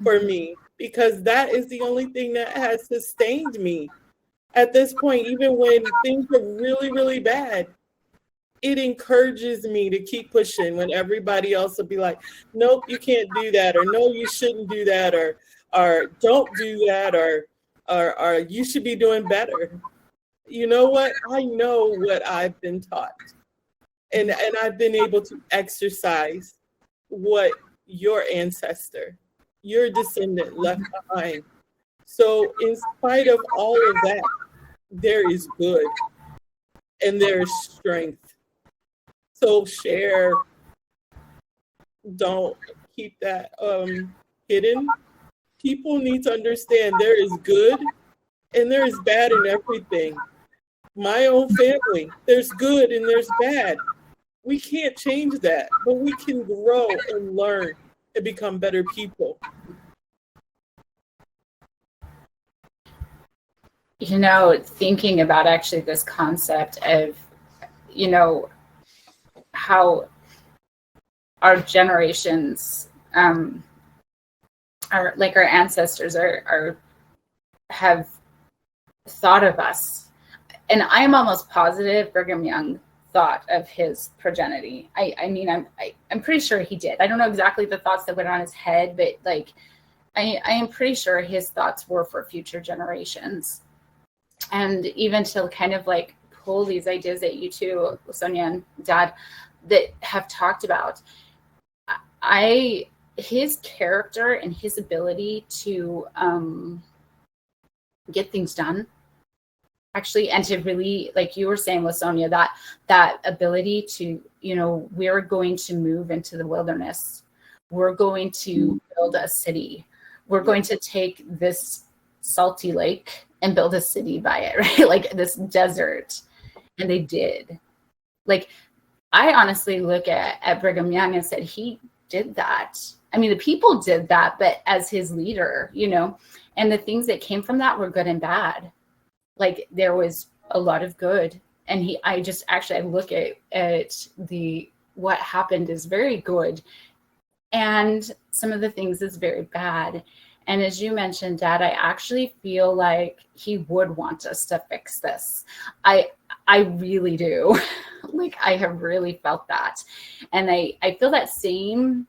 Speaker 4: for me, because that is the only thing that has sustained me at this point. Even when things are really, really bad, it encourages me to keep pushing when everybody else will be like, nope, you can't do that, or no, you shouldn't do that, or don't do that, or you should be doing better. You know what? I know what I've been taught. And I've been able to exercise what your ancestor, your descendant left behind. So in spite of all of that, there is good and there is strength. So share, don't keep that hidden. People need to understand there is good and there is bad in everything. My own family, there's good and there's bad. We can't change that, but we can grow and learn and become better people.
Speaker 1: You know, thinking about actually this concept of, you know, how our generations are like our ancestors have thought of us. And I'm almost positive Brigham Young thought of his progeny. I mean, I'm pretty sure he did. I don't know exactly the thoughts that went on his head, but like, I am pretty sure his thoughts were for future generations. And even to kind of like pull these ideas that you two, Sonia and Dad, that have talked about, his character and his ability to get things done, actually, and to really, like you were saying with Sonia, that ability to, you know, we're going to move into the wilderness. We're going to build a city. We're going to take this salty lake and build a city by it, right? Like this desert. And they did. Like, I honestly look at Brigham Young and said, he did that. I mean, the people did that, but as his leader, you know, and the things that came from that were good and bad. Like there was a lot of good. And I look at what happened is very good. And some of the things is very bad. And as you mentioned, Dad, I actually feel like he would want us to fix this. I really do. Like I have really felt that. And I feel that same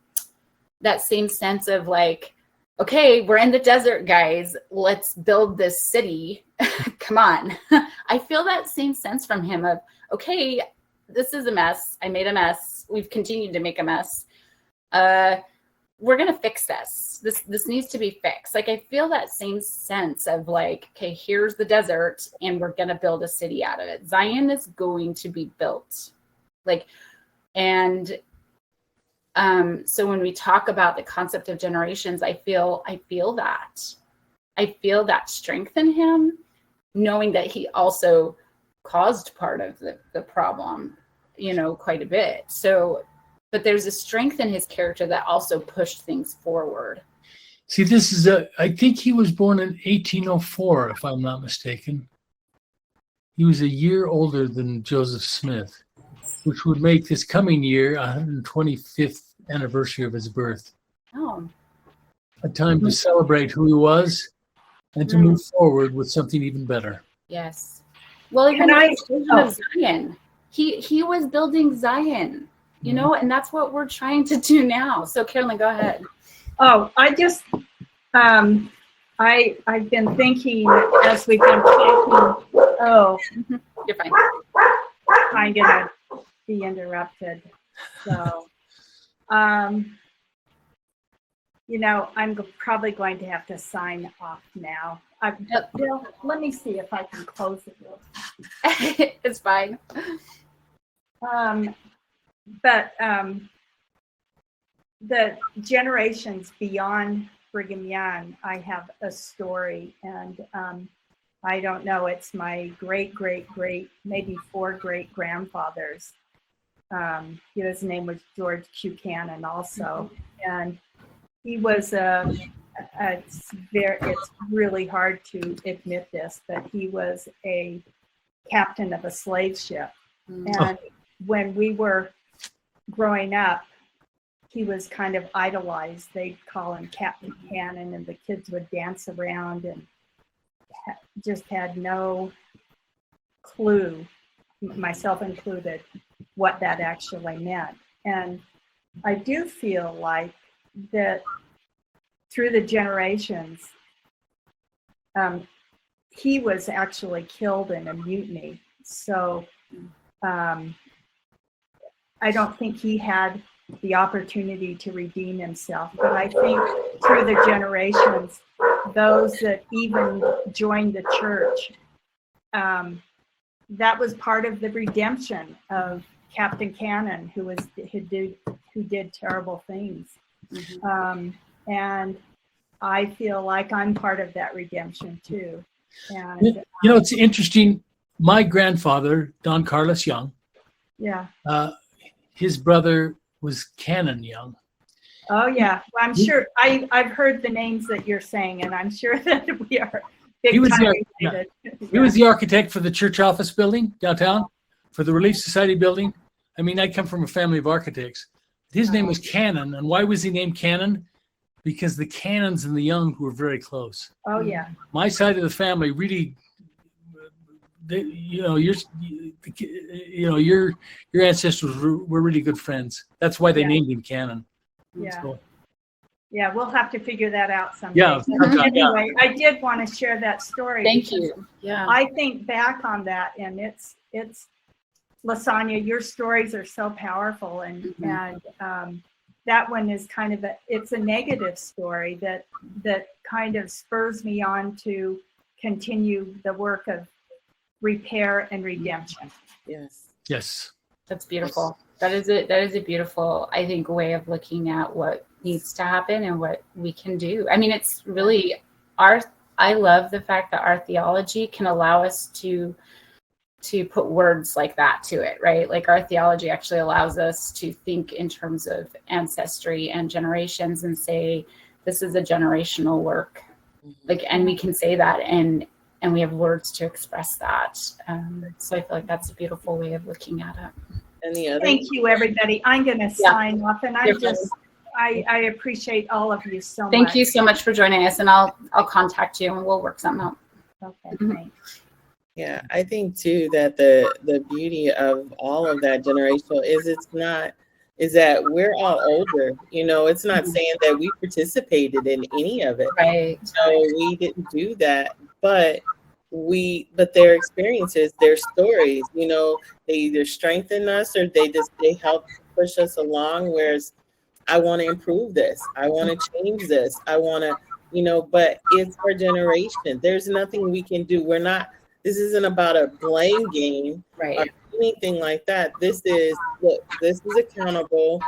Speaker 1: sense of like, okay, we're in the desert, guys. Let's build this city. Come on. I feel that same sense from him of, okay, this is a mess. I made a mess. We've continued to make a mess. We're going to fix this. This needs to be fixed. Like, I feel that same sense of like, okay, here's the desert and we're going to build a city out of it. Zion is going to be built. Like, and so when we talk about the concept of generations, I feel that. I feel that strength in him, knowing that he also caused part of the problem, quite a bit. So, but there's a strength in his character that also pushed things forward.
Speaker 3: See, I think he was born in 1804, if I'm not mistaken. He was a year older than Joseph Smith, which would make this coming year 125th anniversary of his birth.
Speaker 1: Oh.
Speaker 3: A time to celebrate who he was and to move forward with something even better.
Speaker 1: Yes. Well, even of Zion, he was building Zion, and that's what we're trying to do now. So Carolyn, go ahead.
Speaker 2: Oh, I just, I've been thinking as we've been talking,
Speaker 1: You're fine.
Speaker 2: I'm gonna be interrupted. So, I'm probably going to have to sign off now. Bill, let me see if I can close it.
Speaker 1: It's fine.
Speaker 2: But the generations beyond Brigham Young, I have a story, and I don't know, it's my great, maybe 4 great grandfathers. His name was George Buchanan also, and he was it's really hard to admit this, but he was a captain of a slave ship. And when we were growing up, he was kind of idolized. They'd call him Captain Cannon, and the kids would dance around and just had no clue, myself included, what that actually meant. And I do feel like that through the generations, he was actually killed in a mutiny. So I don't think he had the opportunity to redeem himself. But I think through the generations, those that even joined the church, that was part of the redemption of Captain Cannon, who did terrible things. And I feel like I'm part of that redemption too. And
Speaker 3: it's interesting. My grandfather, Don Carlos Young, his brother was Cannon Young.
Speaker 2: Oh yeah, well, I'm sure I've heard the names that you're saying, and I'm sure that we are big time related.
Speaker 3: He was the architect for the church office building downtown, for the Relief Society building. I mean, I come from a family of architects. His name was Cannon, and why was he named Cannon? Because the Cannons and the Young were very close.
Speaker 2: Oh yeah.
Speaker 3: My side of the family really, your ancestors were really good friends. That's why they named him Cannon.
Speaker 2: Yeah.
Speaker 3: So,
Speaker 2: yeah, we'll have to figure that out someday.
Speaker 3: Yeah.
Speaker 2: Anyway, I did want to share that story.
Speaker 1: Thank you. Yeah.
Speaker 2: I think back on that, and it's Lasagna, your stories are so powerful, and that one is kind of it's a negative story that kind of spurs me on to continue the work of repair and redemption.
Speaker 3: Yes.
Speaker 1: That's beautiful. That is a beautiful, I think, way of looking at what needs to happen and what we can do. I mean, it's really I love the fact that our theology can allow us to put words like that to it, right? Like our theology actually allows us to think in terms of ancestry and generations and say, this is a generational work. And we can say that and we have words to express that. So I feel like that's a beautiful way of looking at it.
Speaker 2: Thank you, everybody. I'm going to sign off, and I appreciate all of you so much.
Speaker 1: Thank you so much for joining us, and I'll contact you and we'll work something out.
Speaker 2: Okay, thanks.
Speaker 4: Yeah, I think too that the beauty of all of that generational is it's not is that we're all older. It's not saying that we participated in any of it.
Speaker 1: Right.
Speaker 4: No, we didn't do that, but their experiences, their stories, they either strengthen us or they help push us along. Whereas I want to improve this, I want to change this, I want to, but it's our generation. There's nothing we can do. This isn't about a blame game,
Speaker 1: Right.
Speaker 4: or anything like that. This is accountable.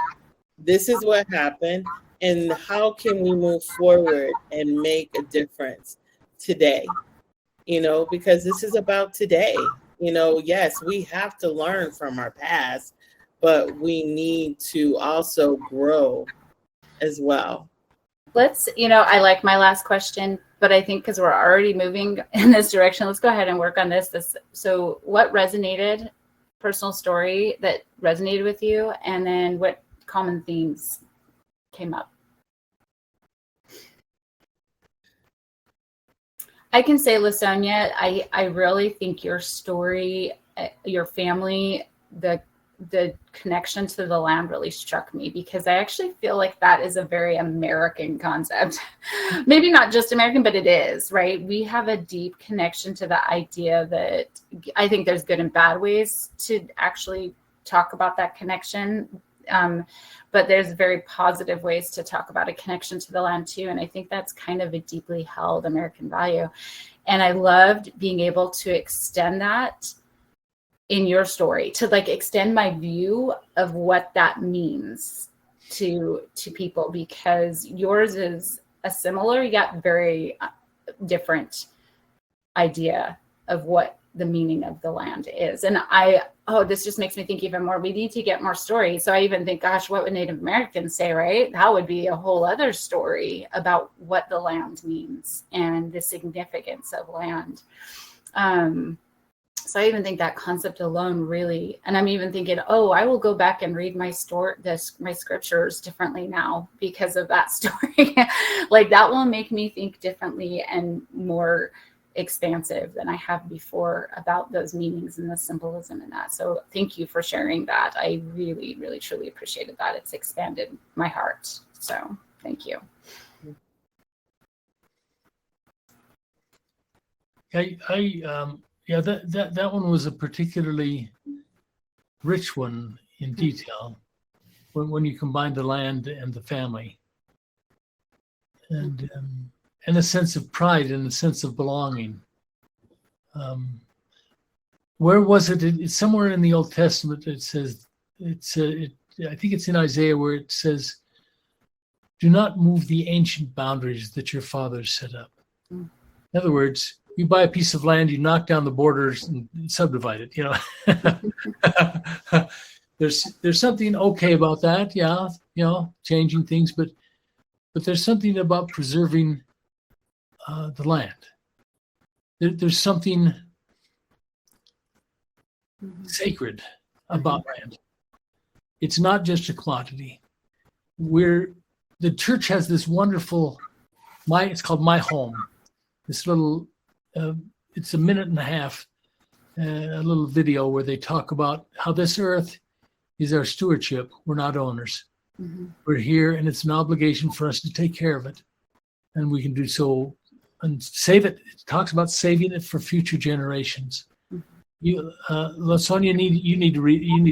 Speaker 4: This is what happened, and how can we move forward and make a difference today? Because this is about today. Yes, we have to learn from our past, but we need to also grow as well.
Speaker 1: I like my last question, but I think because we're already moving in this direction, let's go ahead and work on this. So what resonated, personal story that resonated with you, and then what common themes came up? I can say, LaSonia, I really think your story, your family, the connection to the land really struck me, because I actually feel like that is a very American concept. Maybe not just American, but it is, right? We have a deep connection to the idea that I think there's good and bad ways to actually talk about that connection. But there's very positive ways to talk about a connection to the land too. And I think that's kind of a deeply held American value. And I loved being able to extend that in your story, to extend my view of what that means to people, because yours is a similar yet very different idea of what the meaning of the land is. And this just makes me think even more, we need to get more stories. So I even think, gosh, what would Native Americans say, right? That would be a whole other story about what the land means and the significance of land. So I even think that concept alone really, and I'm even thinking, I will go back and read my scriptures differently now because of that story. That will make me think differently and more expansive than I have before about those meanings and the symbolism in that. So thank you for sharing that. I really, really, truly appreciated that. It's expanded my heart. So thank you.
Speaker 3: That one was a particularly rich one in detail when you combine the land and the family, and a sense of pride and a sense of belonging. Where was it? It's somewhere in the Old Testament. It says I think it's in Isaiah where it says, "Do not move the ancient boundaries that your fathers set up." In other words, you buy a piece of land, you knock down the borders and subdivide it. There's something okay about that, changing things, but there's something about preserving the land. There's something sacred about land. It's not just a quantity. The church has this wonderful, it's called My Home. This little, it's a minute and a half, a little video where they talk about how this earth is our stewardship. We're not owners. Mm-hmm. We're here, and it's an obligation for us to take care of it. And we can do so and save it. It talks about saving it for future generations. Mm-hmm. LaSonia, you need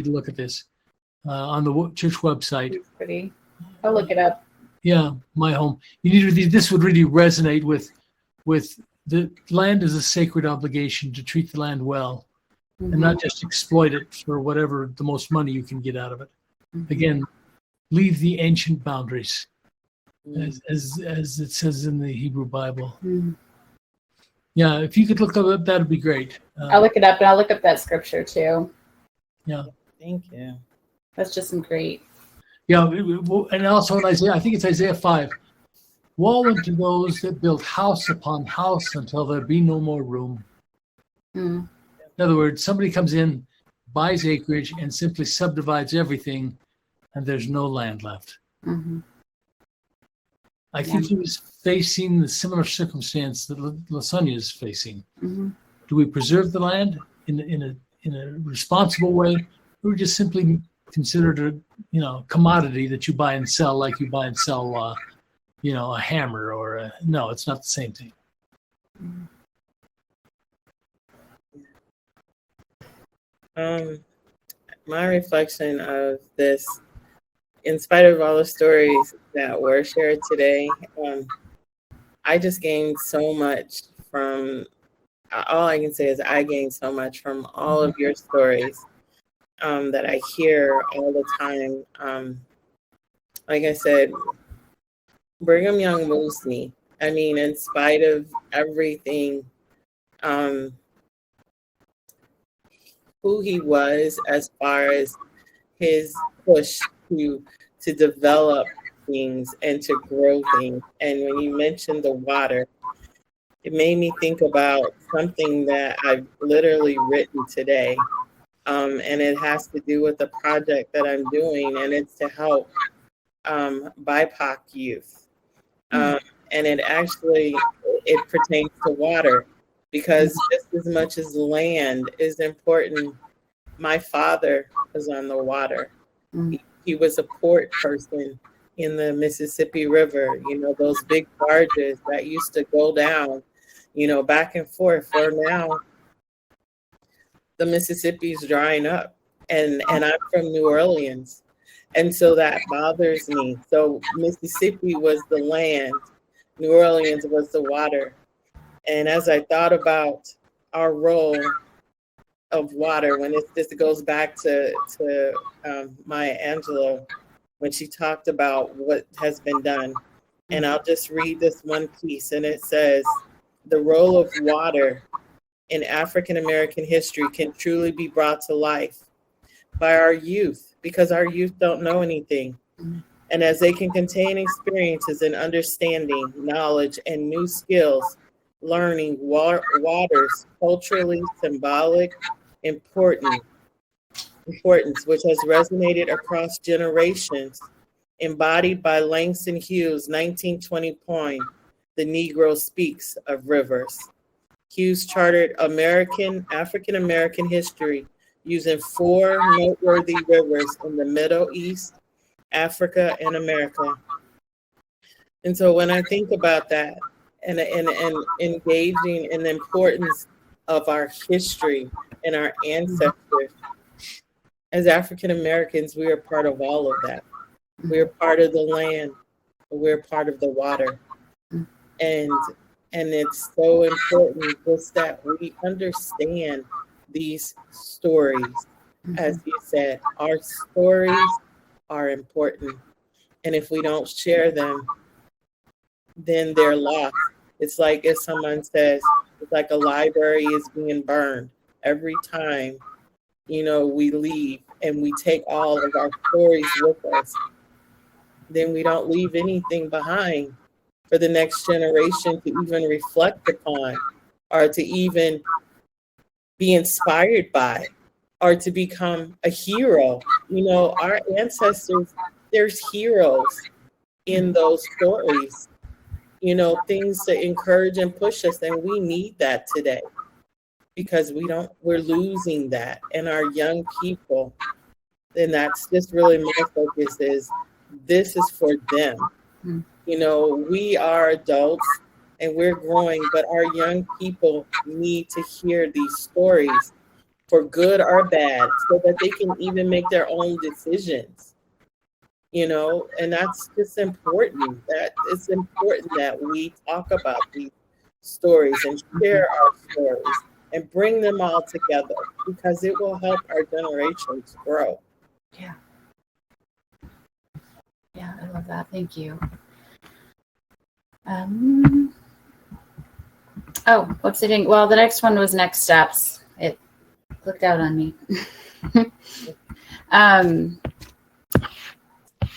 Speaker 3: to look at this on the church website.
Speaker 1: It's pretty. I'll look it up.
Speaker 3: Yeah, My Home. This would really resonate with the land as a sacred obligation to treat the land well, mm-hmm. and not just exploit it for whatever the most money you can get out of it. Mm-hmm. Again, leave the ancient boundaries, mm-hmm. as it says in the Hebrew Bible. Mm-hmm. Yeah, if you could look up, that'd be great.
Speaker 1: I'll look it up, and I'll look up that scripture too.
Speaker 3: Yeah.
Speaker 4: Thank you.
Speaker 1: That's just some great.
Speaker 3: Yeah, and also in Isaiah, I think it's Isaiah 5. Woe unto those that build house upon house until there be no more room. Mm. In other words, somebody comes in, buys acreage, and simply subdivides everything, and there's no land left. Mm-hmm. I think he was facing the similar circumstance that LaSonia is facing. Mm-hmm. Do we preserve the land in a responsible way, or just simply considered a commodity that you buy and sell, like you buy and sell a hammer or no, it's not the same thing.
Speaker 4: My reflection of this, in spite of all the stories that were shared today, I just gained so much from, all I can say is I gained so much from all of your stories that I hear all the time. Like I said, Brigham Young moves me. I mean, in spite of everything, who he was as far as his push to develop things and to grow things. And when you mentioned the water, it made me think about something that I've literally written today. And it has to do with the project that I'm doing, and it's to help BIPOC youth. And it pertains to water, because just as much as land is important, my father was on the water. He was a port person in the Mississippi River, those big barges that used to go down, back and forth. For now, the Mississippi's drying up, and I'm from New Orleans. And so that bothers me. So Mississippi was the land, New Orleans was the water. And as I thought about our role of water, when this goes back to Maya Angelou, when she talked about what has been done. And I'll just read this one piece, and it says, the role of water in African American history can truly be brought to life by our youth, because our youth don't know anything. And as they can contain experiences and understanding, knowledge, and new skills, learning water's culturally symbolic importance, which has resonated across generations, embodied by Langston Hughes' 1920 poem, The Negro Speaks of Rivers. Hughes charted African American history using 4 noteworthy rivers in the Middle East, Africa, and America. And so when I think about that and engaging in the importance of our history and our ancestors, as African Americans, we are part of all of that. We're part of the land, we're part of the water. And it's so important just that we understand these stories. As you said, our stories are important. And if we don't share them, then they're lost. It's like if someone says, it's like a library is being burned. Every time, we leave and we take all of our stories with us, then we don't leave anything behind for the next generation to even reflect upon, or to even be inspired by, or to become a hero. Our ancestors, there's heroes in those stories, things to encourage and push us. And we need that today, because we're losing that. And our young people, and that's just really my focus, is this is for them. We are adults and we're growing, but our young people need to hear these stories, for good or bad, so that they can even make their own decisions. And that's just important. That it's important that we talk about these stories and share our stories and bring them all together, because it will help our generations grow.
Speaker 1: Yeah, I love that. Thank you. What's it in? Well, the next one was next steps. It clicked out on me.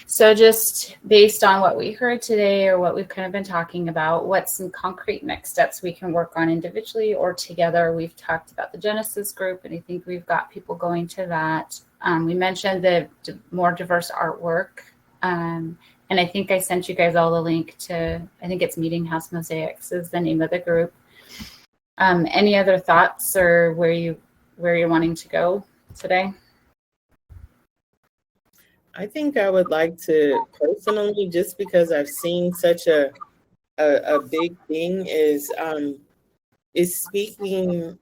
Speaker 1: So just based on what we heard today, or what we've kind of been talking about, what's some concrete next steps we can work on individually or together? We've talked about the Genesis group, and I think we've got people going to that. We mentioned the more diverse artwork. And I think I sent you guys all the link to, I think it's Meeting House Mosaics is the name of the group. Any other thoughts, or where you're wanting to go today?
Speaker 4: I think I would like to personally, just because I've seen such a big thing, is speaking,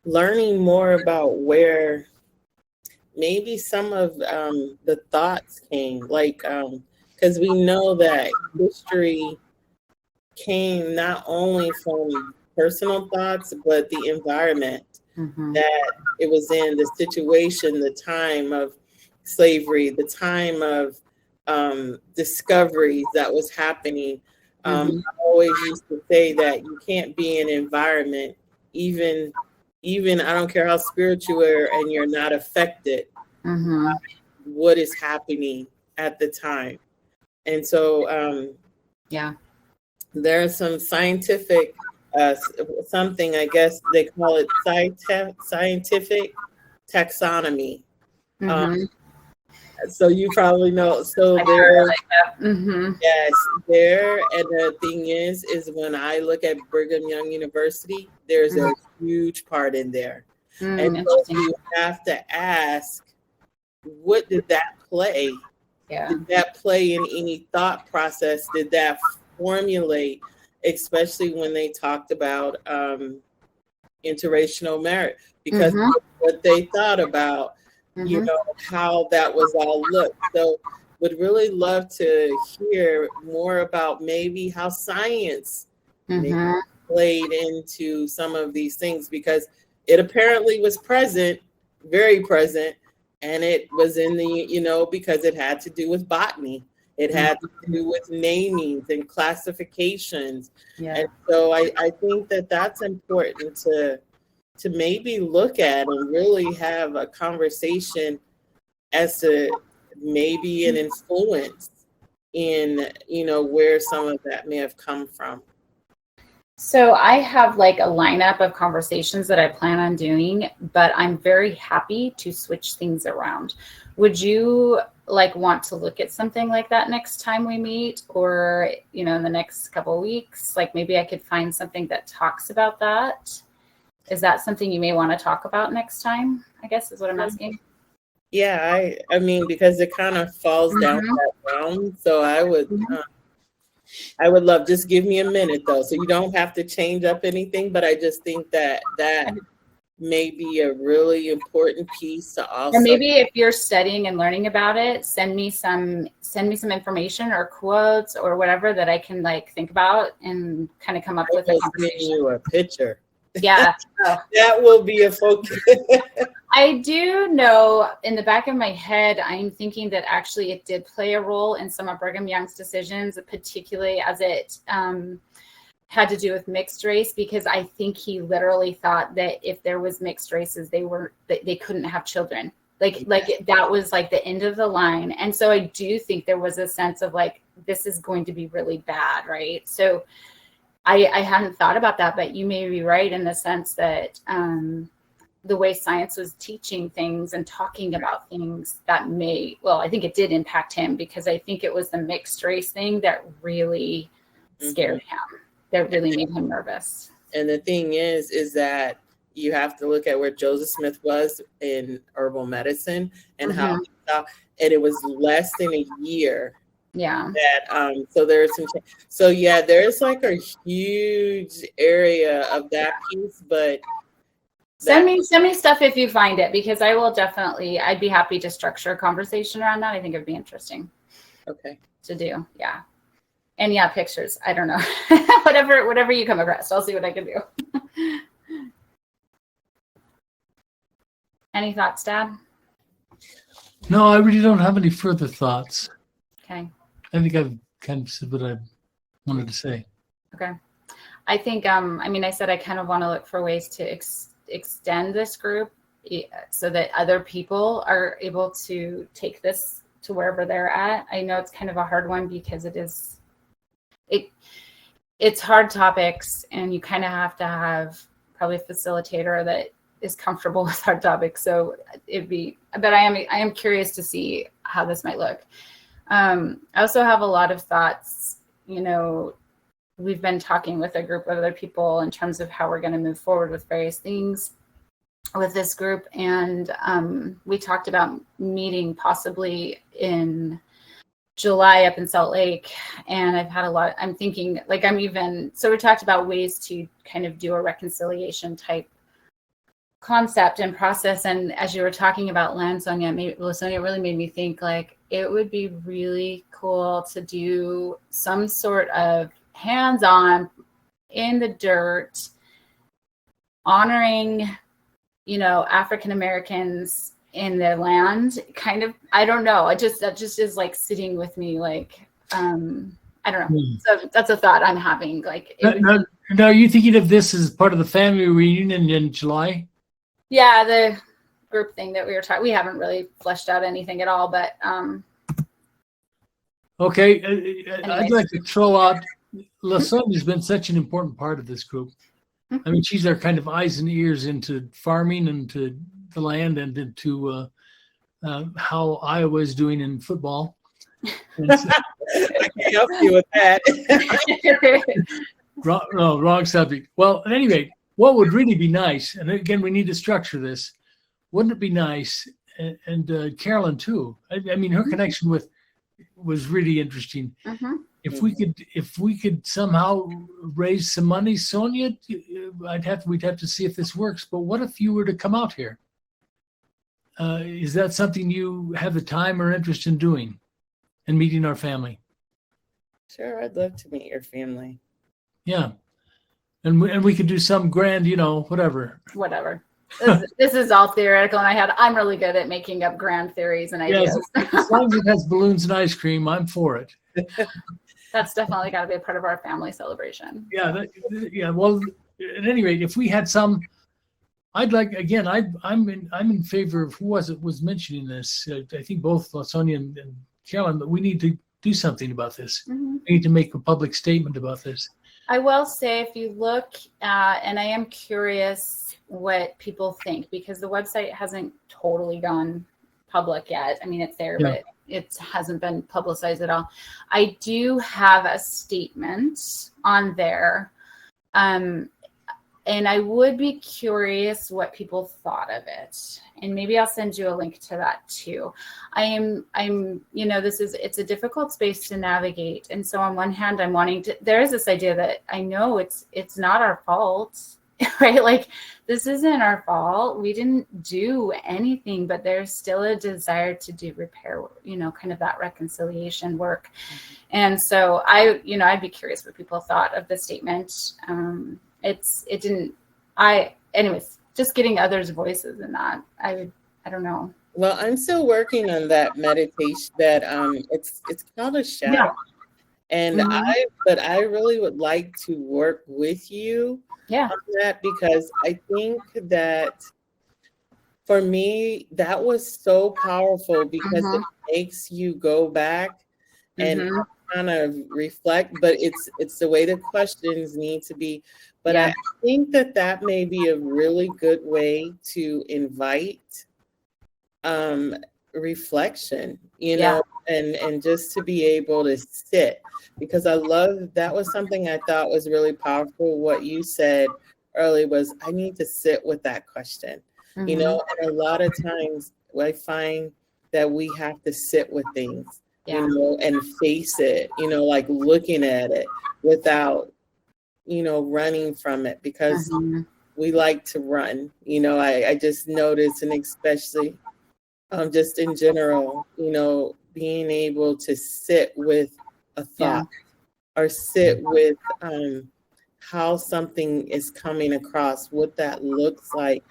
Speaker 4: learning more about where maybe some of the thoughts came, like, because we know that history came not only from personal thoughts, but the environment that it was in, the situation, the time of slavery, the time of discoveries that was happening. I always used to say that you can't be in an environment, even I don't care how spiritual you are, and you're not affected by what is happening at the time. And so there's some scientific something, I guess they call it scientific taxonomy. So you probably know. So there, yes, there. And the thing is when I look at Brigham Young University, there's a huge part in there. And so you have to ask, what did that play?
Speaker 1: Yeah.
Speaker 4: Did that play in any thought process? Did that formulate, especially when they talked about interracial marriage? Because what they thought about, you know, how that was all looked. So would really love to hear more about maybe how science maybe played into some of these things, because it apparently was present, very present, and it was in the, you know, because it had to do with botany. It had to do with namings and classifications. And so I think that that's important to maybe look at and really have a conversation as to maybe an influence in, you know, where some of that may have come from.
Speaker 1: So I have like a lineup of conversations that I plan on doing, but I'm very happy to switch things around. Would you like want to look at something like that next time we meet, or, you know, in the next couple of weeks? Like maybe I could find something that talks about that. Is that something you may want to talk about next time, I guess is what I'm asking?
Speaker 4: Yeah, I mean, because it kind of falls down that realm. So I would love, just give me a minute though. So you don't have to change up anything, but I just think that may be a really important piece to also.
Speaker 1: Or maybe if you're studying and learning about it, send me some information or quotes or whatever that I can like think about and kind of come up with a conversation.
Speaker 4: You a picture.
Speaker 1: Yeah.
Speaker 4: That will be a focus.
Speaker 1: I do know in the back of my head, I'm thinking that actually it did play a role in some of Brigham Young's decisions, particularly as it had to do with mixed race, because I think he literally thought that if there was mixed races, they couldn't have children. Like that was like the end of the line. And so I do think there was a sense of like, this is going to be really bad, right? So I hadn't thought about that, but you may be right in the sense that the way science was teaching things and talking about things that I think it did impact him, because I think it was the mixed race thing that really scared him, that really made him nervous.
Speaker 4: And the thing is that you have to look at where Joseph Smith was in herbal medicine and how he thought, and it was less than a year.
Speaker 1: Yeah.
Speaker 4: That so there's some. So yeah, there's like a huge area of that piece, but
Speaker 1: send me stuff if you find it, because I will definitely. I'd be happy to structure a conversation around that. I think it'd be interesting.
Speaker 4: Okay. To
Speaker 1: do, yeah, and yeah, pictures. I don't know, whatever you come across, I'll see what I can do. Any thoughts, Dad?
Speaker 3: No, I really don't have any further thoughts.
Speaker 1: Okay.
Speaker 3: I think I've kind of said what I wanted to say.
Speaker 1: Okay. I think, I mean, I said I kind of want to look for ways to extend this group so that other people are able to take this to wherever they're at. I know it's kind of a hard one because it's hard topics, and you kind of have to have probably a facilitator that is comfortable with hard topics. So but I am curious to see how this might look. I also have a lot of thoughts. You know, we've been talking with a group of other people in terms of how we're going to move forward with various things. with this group, and we talked about meeting possibly in July up in Salt Lake. And I've had I'm thinking, like, so we talked about ways to kind of do a reconciliation type concept and process. And as you were talking about land, Sonia, it really made me think, like, it would be really cool to do some sort of hands-on, in the dirt, honoring, African Americans in their land. Kind of, I don't know. That just is like sitting with me, like, I don't know. So that's a thought I'm having. Like,
Speaker 3: now, are you thinking of this as part of the family reunion in July?
Speaker 1: Yeah, the group thing that we were talking. We haven't really fleshed out anything at all, but
Speaker 3: okay. I'd like to throw out. LaSonia has been such an important part of this group. I mean, she's our kind of eyes and ears into farming and to the land and into how Iowa is doing in football.
Speaker 4: I can help you with that.
Speaker 3: Wrong subject. Well, at any rate, what would really be nice, and again, we need to structure this. Wouldn't it be nice? And Carolyn too. I mean, her connection was really interesting.
Speaker 1: Mm-hmm.
Speaker 3: If we could somehow raise some money, Sonia, we'd have to see if this works. But what if you were to come out here? Is that something you have the time or interest in doing, and meeting our family?
Speaker 4: Sure, I'd love to meet your family.
Speaker 3: Yeah, and we could do some grand, whatever.
Speaker 1: Whatever. This is all theoretical, and I'm really good at making up grand theories and ideas.
Speaker 3: Yes, as long as it has balloons and ice cream, I'm for it.
Speaker 1: That's definitely got to be a part of our family celebration.
Speaker 3: Yeah. Well, at any rate, if we had some, I'd like, again, I'm in favor of, who was mentioning this? I think both LaSonia and Carolyn, that we need to do something about this.
Speaker 1: Mm-hmm.
Speaker 3: We need to make a public statement about this.
Speaker 1: I will say, if you look at, and I am curious what people think, because the website hasn't totally gone public yet. I mean, it's there, but it hasn't been publicized at all. I do have a statement on there. And I would be curious what people thought of it. And maybe I'll send you a link to that too. It's a difficult space to navigate. And so on one hand, there is this idea that I know it's not our fault, right? Like, this isn't our fault. We didn't do anything, but there's still a desire to do repair, kind of that reconciliation work. Mm-hmm. And so I'd be curious what people thought of the statement. Anyways, just getting others' voices in that. I don't know.
Speaker 4: Well, I'm still working on that meditation that it's called a shadow. Yeah. And
Speaker 1: Mm-hmm.
Speaker 4: I really would like to work with you on that, because I think that for me, that was so powerful, because
Speaker 1: Mm-hmm.
Speaker 4: it makes you go back and kind of reflect, but it's the way the questions need to be. But I think that may be a really good way to invite reflection, and just to be able to sit, because I love, that was something I thought was really powerful. What you said earlier was, I need to sit with that question, and a lot of times I find that we have to sit with things, and face it, like looking at it without, running from it, because we like to run. I just noticed, and especially just in general, being able to sit with a thought or sit with how something is coming across, what that looks like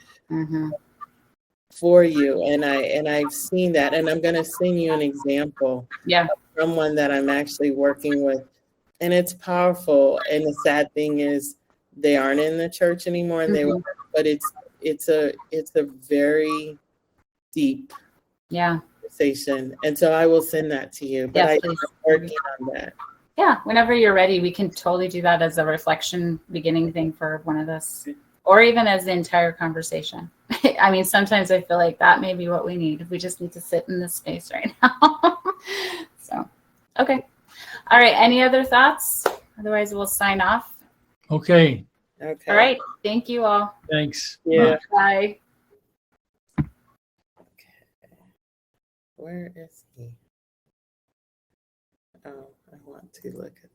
Speaker 4: for you. And I've seen that, and I'm going to send you an example of someone that I'm actually working with. And it's powerful. And the sad thing is, they aren't in the church anymore, and they were, but it's a very deep conversation. And so I will send that to you. But I'm working on that.
Speaker 1: Yeah, whenever you're ready, we can totally do that as a reflection beginning thing for one of this, or even as the entire conversation. I mean, sometimes I feel like that may be what we need. We just need to sit in this space right now. So, okay. All right. Any other thoughts? Otherwise, we'll sign off.
Speaker 3: Okay.
Speaker 1: All right. Thank you all.
Speaker 3: Thanks.
Speaker 4: Yeah.
Speaker 1: Bye.
Speaker 4: Where is he? Oh, I want to look at